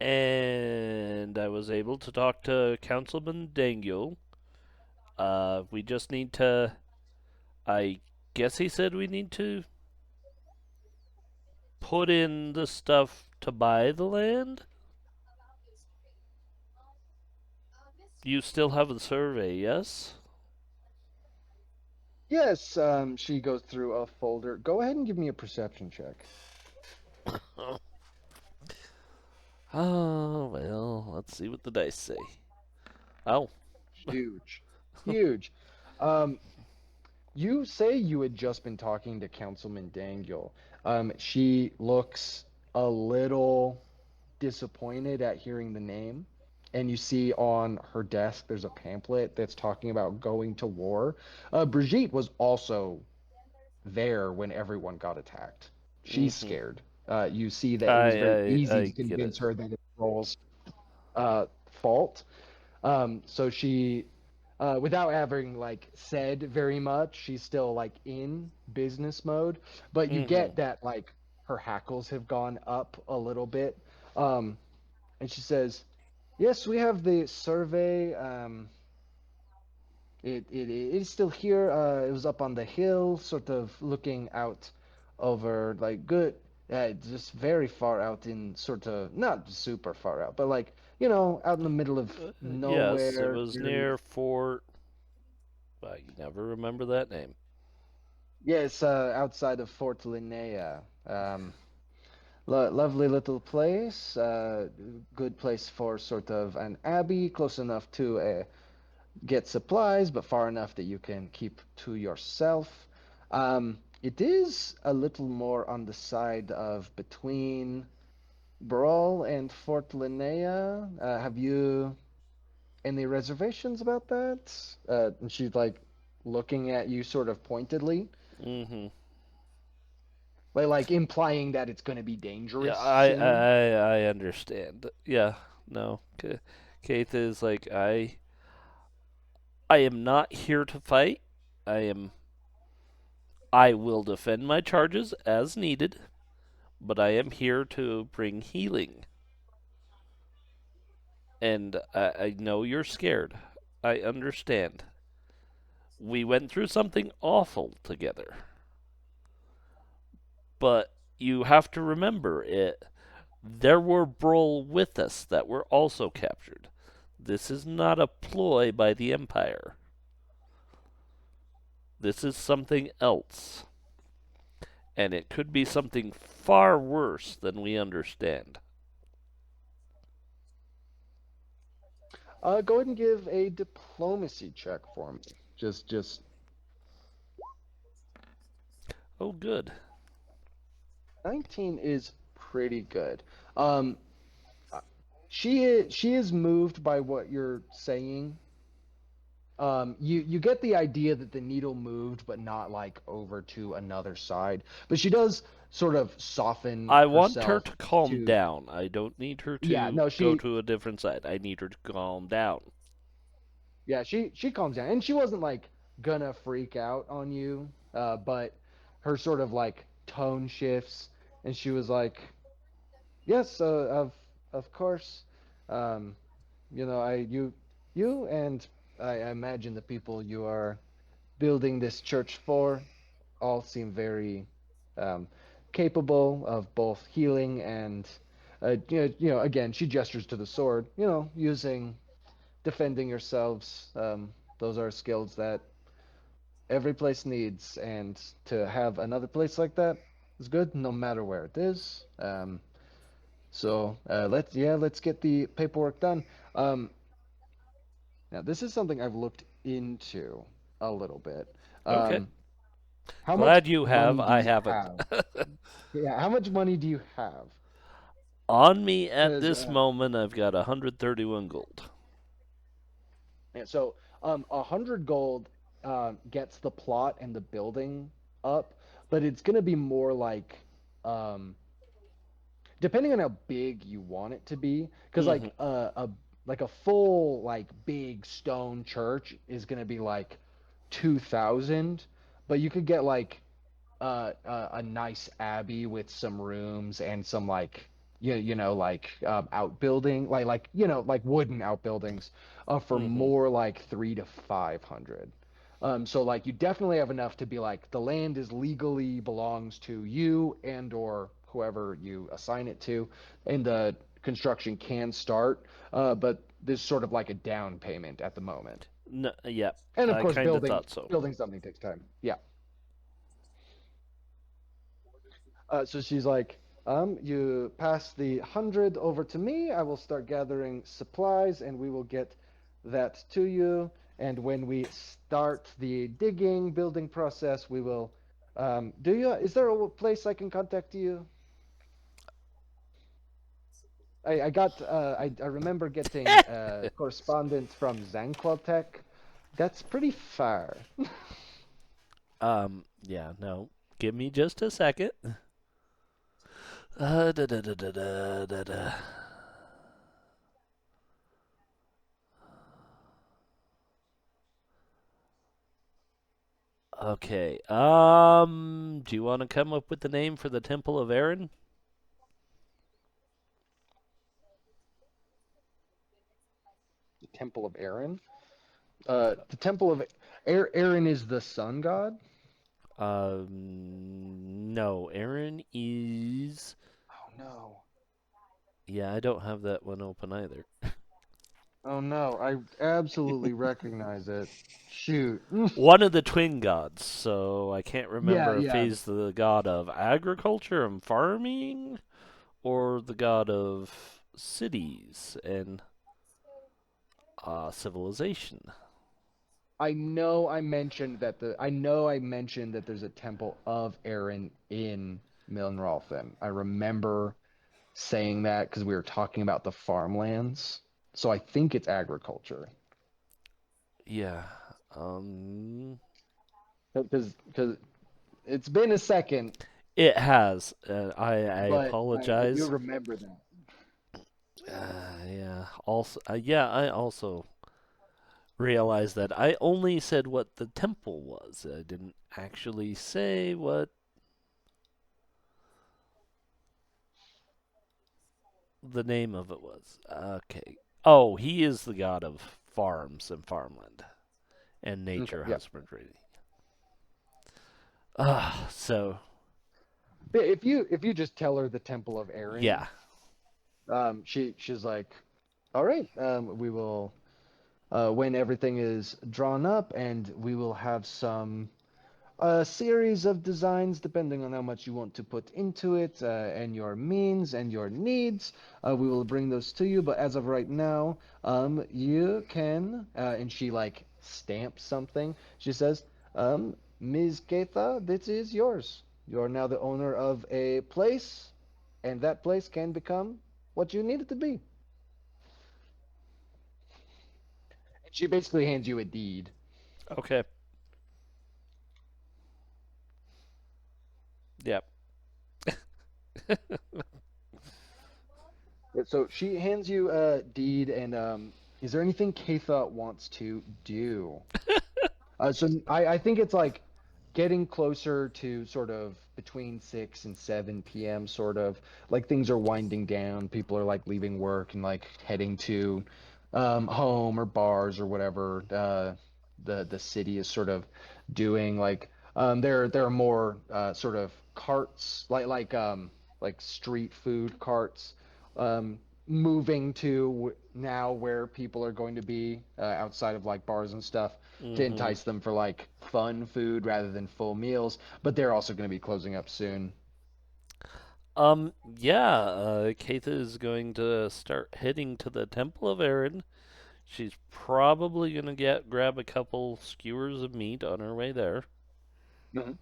and I was able to talk to Councilman Daniel. We just need to. I guess he said we need to put in the stuff to buy the land. You still have the survey, yes? Yes, she goes through a folder. Go ahead and give me a perception check. Oh, well, let's see what the dice say. Oh, Huge. Huge. Um, you say you had just been talking to Councilman Dangle. She looks a little disappointed at hearing the name. And you see on her desk there's a pamphlet that's talking about going to war. Brigitte was also there when everyone got attacked. She's mm-hmm. scared. You see that it was very I easy to get it. convince her that it's Brol's fault. So she, without having like said very much, she's still like in business mode. But you Mm-hmm. get that like her hackles have gone up a little bit. Um, and she says, "Yes, we have the survey. It is still here. It was up on the hill, sort of looking out over like good, just very far out in sort of not super far out, but like out in the middle of Yes, it nowhere. was Very near Fort. I never remember that name. yes, outside of Fort Linnea. Lovely little place. Good place for sort of an abbey, close enough to get supplies, but far enough that you can keep to yourself. It is a little more on the side of between Brol and Fort Linnea. Have you any reservations about that? And she's like looking at you sort of pointedly, Mm-hmm. like implying that it's going to be Yeah, dangerous soon. I understand. Yeah, no. Keith is like I am not here to fight. I am. I will defend my charges as needed, but I am here to bring healing. And I know you're scared. I understand. We went through something awful together. But you have to remember it. There were Brol with us that were also captured. This is not a ploy by the Empire. This is something else. And it could be something far worse than we understand. Go ahead and give a diplomacy check for me. Just Oh, good. 19 is pretty good. Um, she is moved by what you're saying. You get the idea that the needle moved, but not like over to another side. But she does sort of soften I want her herself to calm to. down. I don't need her Yeah, to no, go she. to a different side. I need her to calm down. Yeah, she calms down, and she wasn't like gonna freak out on you, but her sort of like tone shifts, and she was like, "Yes, of course, um, you and I imagine the people you are building this church for all seem very um, capable of both healing and again she gestures to the sword, using defending yourselves. Those are skills that every place needs, and to have another place like that is good, no matter where it is. Let's get the paperwork done. Um, Now this is something I've looked into a little bit. Okay. Um, how much Glad you have. money do I you haven't. have? Yeah, how much money do you have? On me at Because this moment, I've got 131 gold. and so 100 gold gets the plot and the building up, but it's gonna be more like um, depending on how big you want it to be, because Hmm. like a full like big stone church is gonna be like 2,000, but you could get like a nice abbey with some rooms and some like like outbuilding like wooden outbuildings for Hmm. more like 3 to 500. So like you definitely have enough to be like the land is legally belongs to you and or whoever you assign it to, and the construction can start. But there's sort of like a down payment at the moment, No, yeah, and of I course kind of building thought so. building something takes time. Yeah. So she's like, you pass the 100 over to me. I will start gathering supplies, and we will get that to you. And when we start the digging, building process, we will. Is there a place I can contact you? I remember getting correspondence from Zanquiltech. That's pretty far. Yeah, no. Give me just a second. Da, da, da, da, da, da, da. Okay. Do you want to come up with the name for the Temple of Aaron? The Temple of Aaron. The Temple of Aaron is the sun god. No. Aaron is. Oh no. Yeah, I don't have that one open either. Oh no, I absolutely recognize it. Shoot. One of the twin gods, so I can't Yeah, remember if yeah. he's the god of agriculture and farming or the god of cities and civilization. I mentioned that there's a temple of Aaron in Minralthan. I remember saying that because we were talking about the farmlands. So I think it's agriculture. Yeah. Um, Because it's been a second, it has. I but you apologize. remember that. Yeah. Also, yeah. I also realize that I only said what the temple was. I didn't actually say what the name of it was. Okay. Oh, he is the god of farms and farmland and Okay, nature yeah. husbandry. So If you just tell her the Temple of Aaron, yeah. she's like, all right, we will when everything is drawn up, and we will have some a series of designs depending on how much you want to put into it and your means and your needs. We will bring those to you, but as of right now, you can, and she like stamps something. She says, Ms. Caytha, this is yours. You're now the owner of a place, and that place can become what you need it to be. And she basically hands you a deed. Okay. Yep. So she hands you a deed, and is there anything Caytha wants to do? So I think it's like getting closer to sort of between 6 and 7 p.m. sort of like things are winding down. People are like leaving work and like heading to home or bars or whatever the city is sort of doing. Like there are more sort of carts like street food carts um, moving to now where people are going to be outside of like bars and stuff to Mm-hmm. entice them for like fun food rather than full meals, but they're also going to be closing up soon. Yeah, Caytha is going to start heading to the Temple of Aaron. She's probably going to get grab a couple skewers of meat on her way there. Mhm.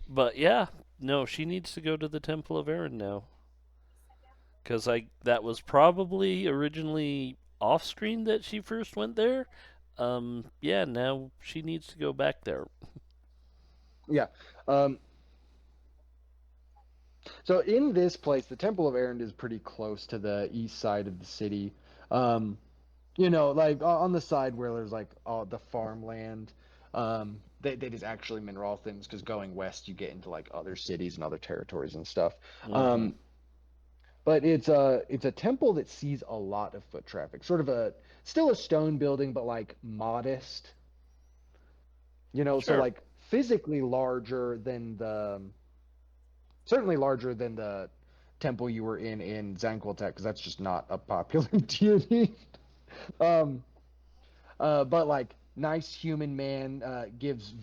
But yeah, no, she needs to go to the Temple of Aaron now. Because that was probably originally off screen that she first went there. Yeah, now she needs to go back there. Yeah. Um, so in this place, the Temple of Erend is pretty close to the east side of the city. Um, like on the side where there's like all the farmland. That is actually Minralthans because going west you get into like other cities and other territories and stuff. Mm-hmm. Um, but it's a temple that sees a lot of foot traffic. Sort of a still a stone building, but like modest. So Sure. like physically larger than the certainly larger than the temple you were in Zanquiltek, because that's just not a popular deity. Um, but like nice human man gives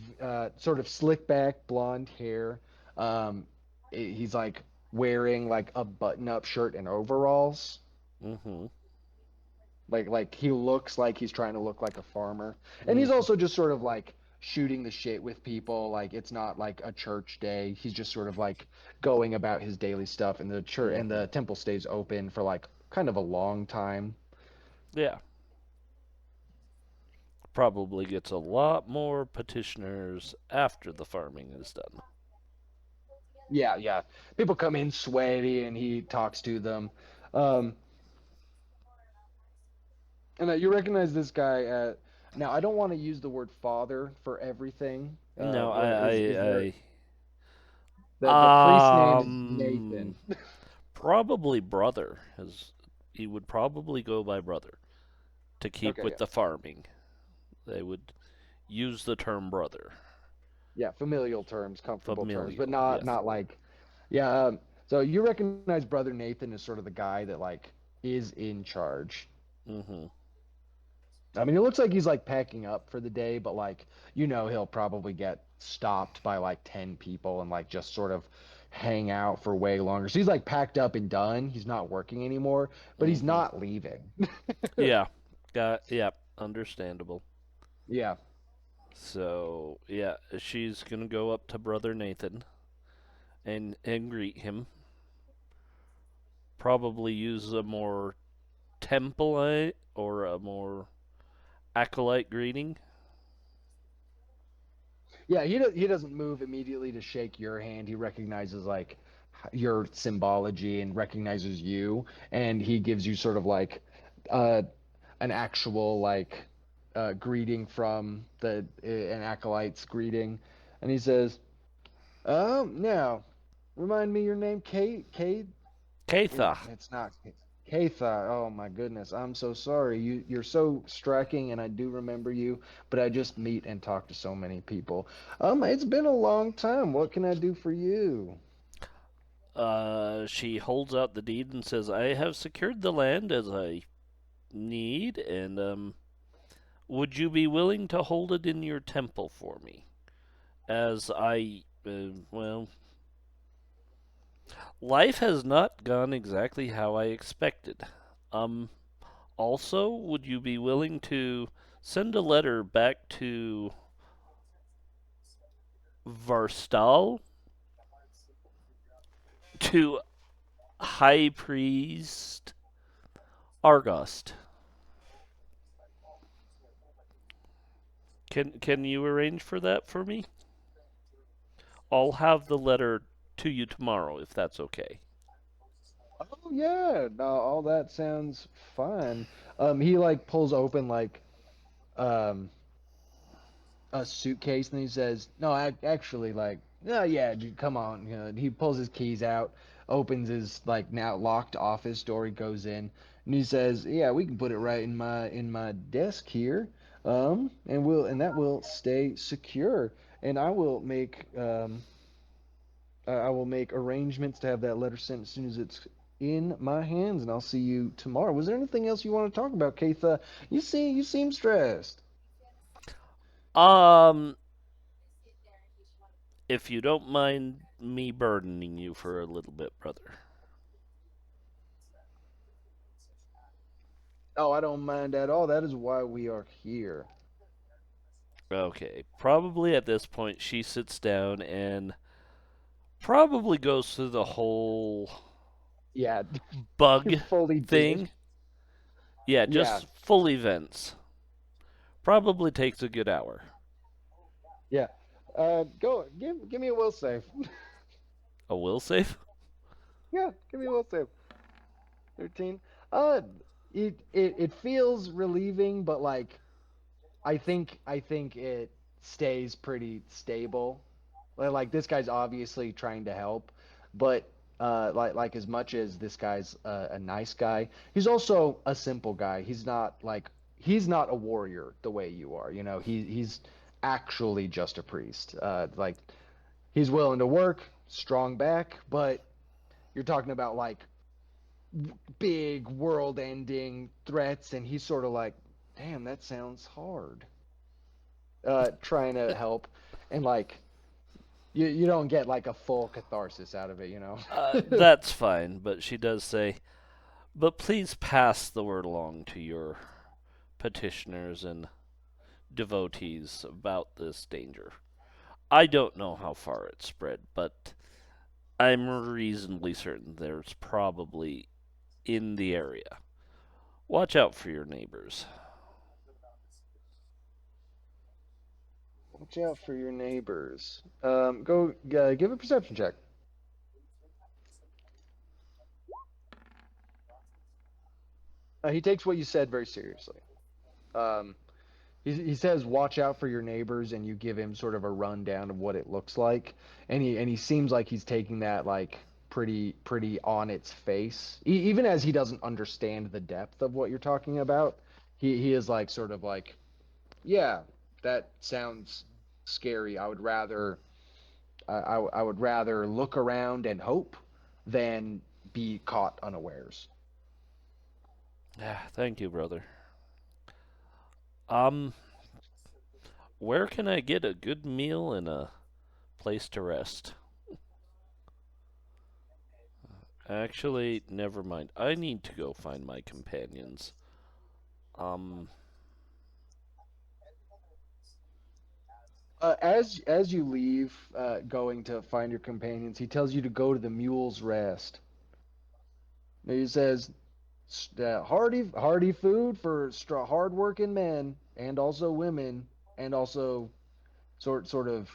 sort of slick back blonde hair. Um, he's like wearing like a button-up shirt and overalls. Mm-hmm. Like he looks like he's trying to look like a farmer. And he's Mm-hmm. also just sort of like shooting the shit with people. Like it's not like a church day. He's just sort of like going about his daily stuff, and the church and Mm-hmm. the temple stays open for like kind of a long time. Yeah. Probably gets a lot more petitioners after the farming is done. Yeah, yeah. People come in sweaty and he talks to them. Um and you recognize this guy now I don't want to use the word father for everything. No, Is there I, the priest name I, is Nathan. probably brother. He would probably go by brother to keep Okay, with yeah. the farming. They would use the term brother. Yeah, familial terms, comfortable terms, but Familial, not yes. not like yeah. So you recognize Brother Nathan as sort of the guy that like is in charge. Mm-hmm. I mean, it looks like he's like packing up for the day, but like he'll probably get stopped by like 10 people and like just sort of hang out for way longer. So he's like packed up and done. He's not working anymore, but he's Mm-hmm. not leaving. Yeah. Yeah. Understandable. Yeah. So yeah, she's gonna go up to brother Nathan and greet him. Probably use a more template or a more acolyte greeting. Yeah, he doesn't move immediately to shake your hand. He recognizes like your symbology and recognizes you, and he gives you sort of like uh an actual like greeting from the an acolyte's greeting, and he says, now, remind me your name, Kate. Caytha. It's not Caytha. Oh my goodness, I'm so sorry. You're so striking, and I do remember you, but I just meet and talk to so many people. It's been a long time. What can I do for you? She holds out the deed and says, I have secured the land as I need, and, would you be willing to hold it in your temple for me? As well, life has not gone exactly how I expected. Um, Also, would you be willing to send a letter back to Varstal to High Priest Argost? Can you arrange for that for me? I'll have the letter to you tomorrow if that's okay. Oh yeah, no, all that sounds fun. He like pulls open like um a suitcase and he says, "No, actually, like, no, yeah, dude, come on." He pulls his keys out, opens his like now locked office door. He goes in and he says, "Yeah, we can put it right in my desk here, and that will stay secure. And I will make arrangements to have that letter sent as soon as it's." In my hands, and I'll see you tomorrow. Was there anything else you want to talk about, Caytha? You seem stressed. Um, if you don't mind me burdening you for a little bit, brother. Oh, I don't mind at all. That is why we are here. Okay, probably at this point she sits down and probably goes through the whole Yeah, bug fully did. thing. Yeah, Yeah, just full events. Probably takes a good hour. yeah. Go give me a will save. A will save? Yeah, give me a will save. 13. Uh, it feels relieving, but like I think it stays pretty stable. Like this guy's obviously trying to help, but like as much as this guy's a nice guy, he's also a simple guy. He's not a warrior the way you are. He's actually just a priest. Like he's willing to work, strong back, but you're talking about like big world-ending threats, and he's sort of like, damn, that sounds hard. Trying to help, and like you don't get like a full catharsis out of it. That's fine, but she does say, but please pass the word along to your petitioners and devotees about this danger. I don't know how far it's spread, but I'm reasonably certain there's probably in the area. Watch out for your neighbors. Watch out for your neighbors. Go give a perception check. He takes what you said very seriously. Um, he says, "Watch out for your neighbors," and you give him sort of a rundown of what it looks like, and he seems like he's taking that like pretty on its face, even as he doesn't understand the depth of what you're talking about. He is like sort of like, yeah, that sounds scary. I would rather look around and hope than be caught unawares. Ah, thank you, brother. Um, where can I get a good meal and a place to rest? Actually, never mind. I need to go find my companions. Um, As you leave, going to find your companions, he tells you to go to the Mule's Rest. He says, hearty food for hardworking men and also women and also sort of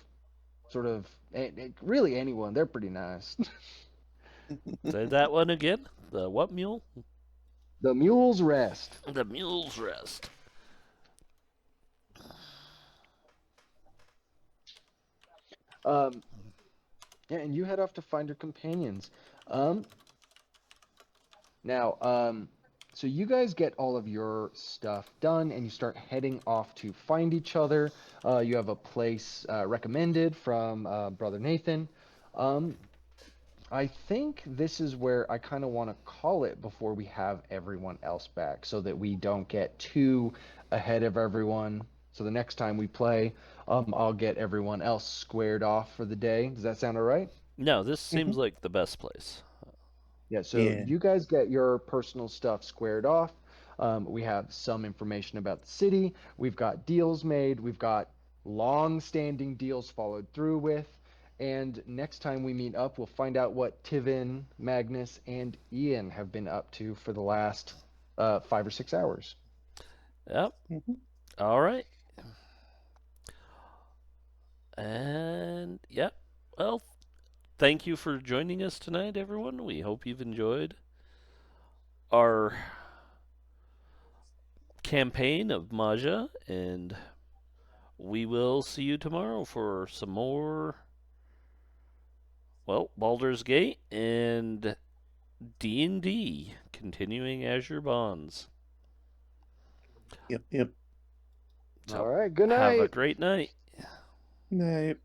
really anyone. They're pretty nice. say that one again. The what mule? The Mule's Rest. The mule's rest. Um, yeah, and you head off to find your companions. Um, now, so you guys get all of your stuff done, and you start heading off to find each other. You have a place recommended from Brother Nathan. Um, I think this is where I kind of want to call it before we have everyone else back so that we don't get too ahead of everyone. So the next time we play, I'll get everyone else squared off for the day. Does that sound all right? No, this Hmm. seems like the best place. Yeah, so Yeah. you guys get your personal stuff squared off. We have some information about the city. We've got deals made. We've got long-standing deals followed through with. And next time we meet up, we'll find out what Tivin, Magnus, and Ian have been up to for the last 5 or 6 hours. Yep. Hmm. All right. And yep. Well, thank you for joining us tonight, everyone. We hope you've enjoyed our campaign of Majia, and we will see you tomorrow for some more, well, Baldur's Gate and D&D, continuing Azure Bonds. Yep. Yep. All So, right, good have a night. great night. Night.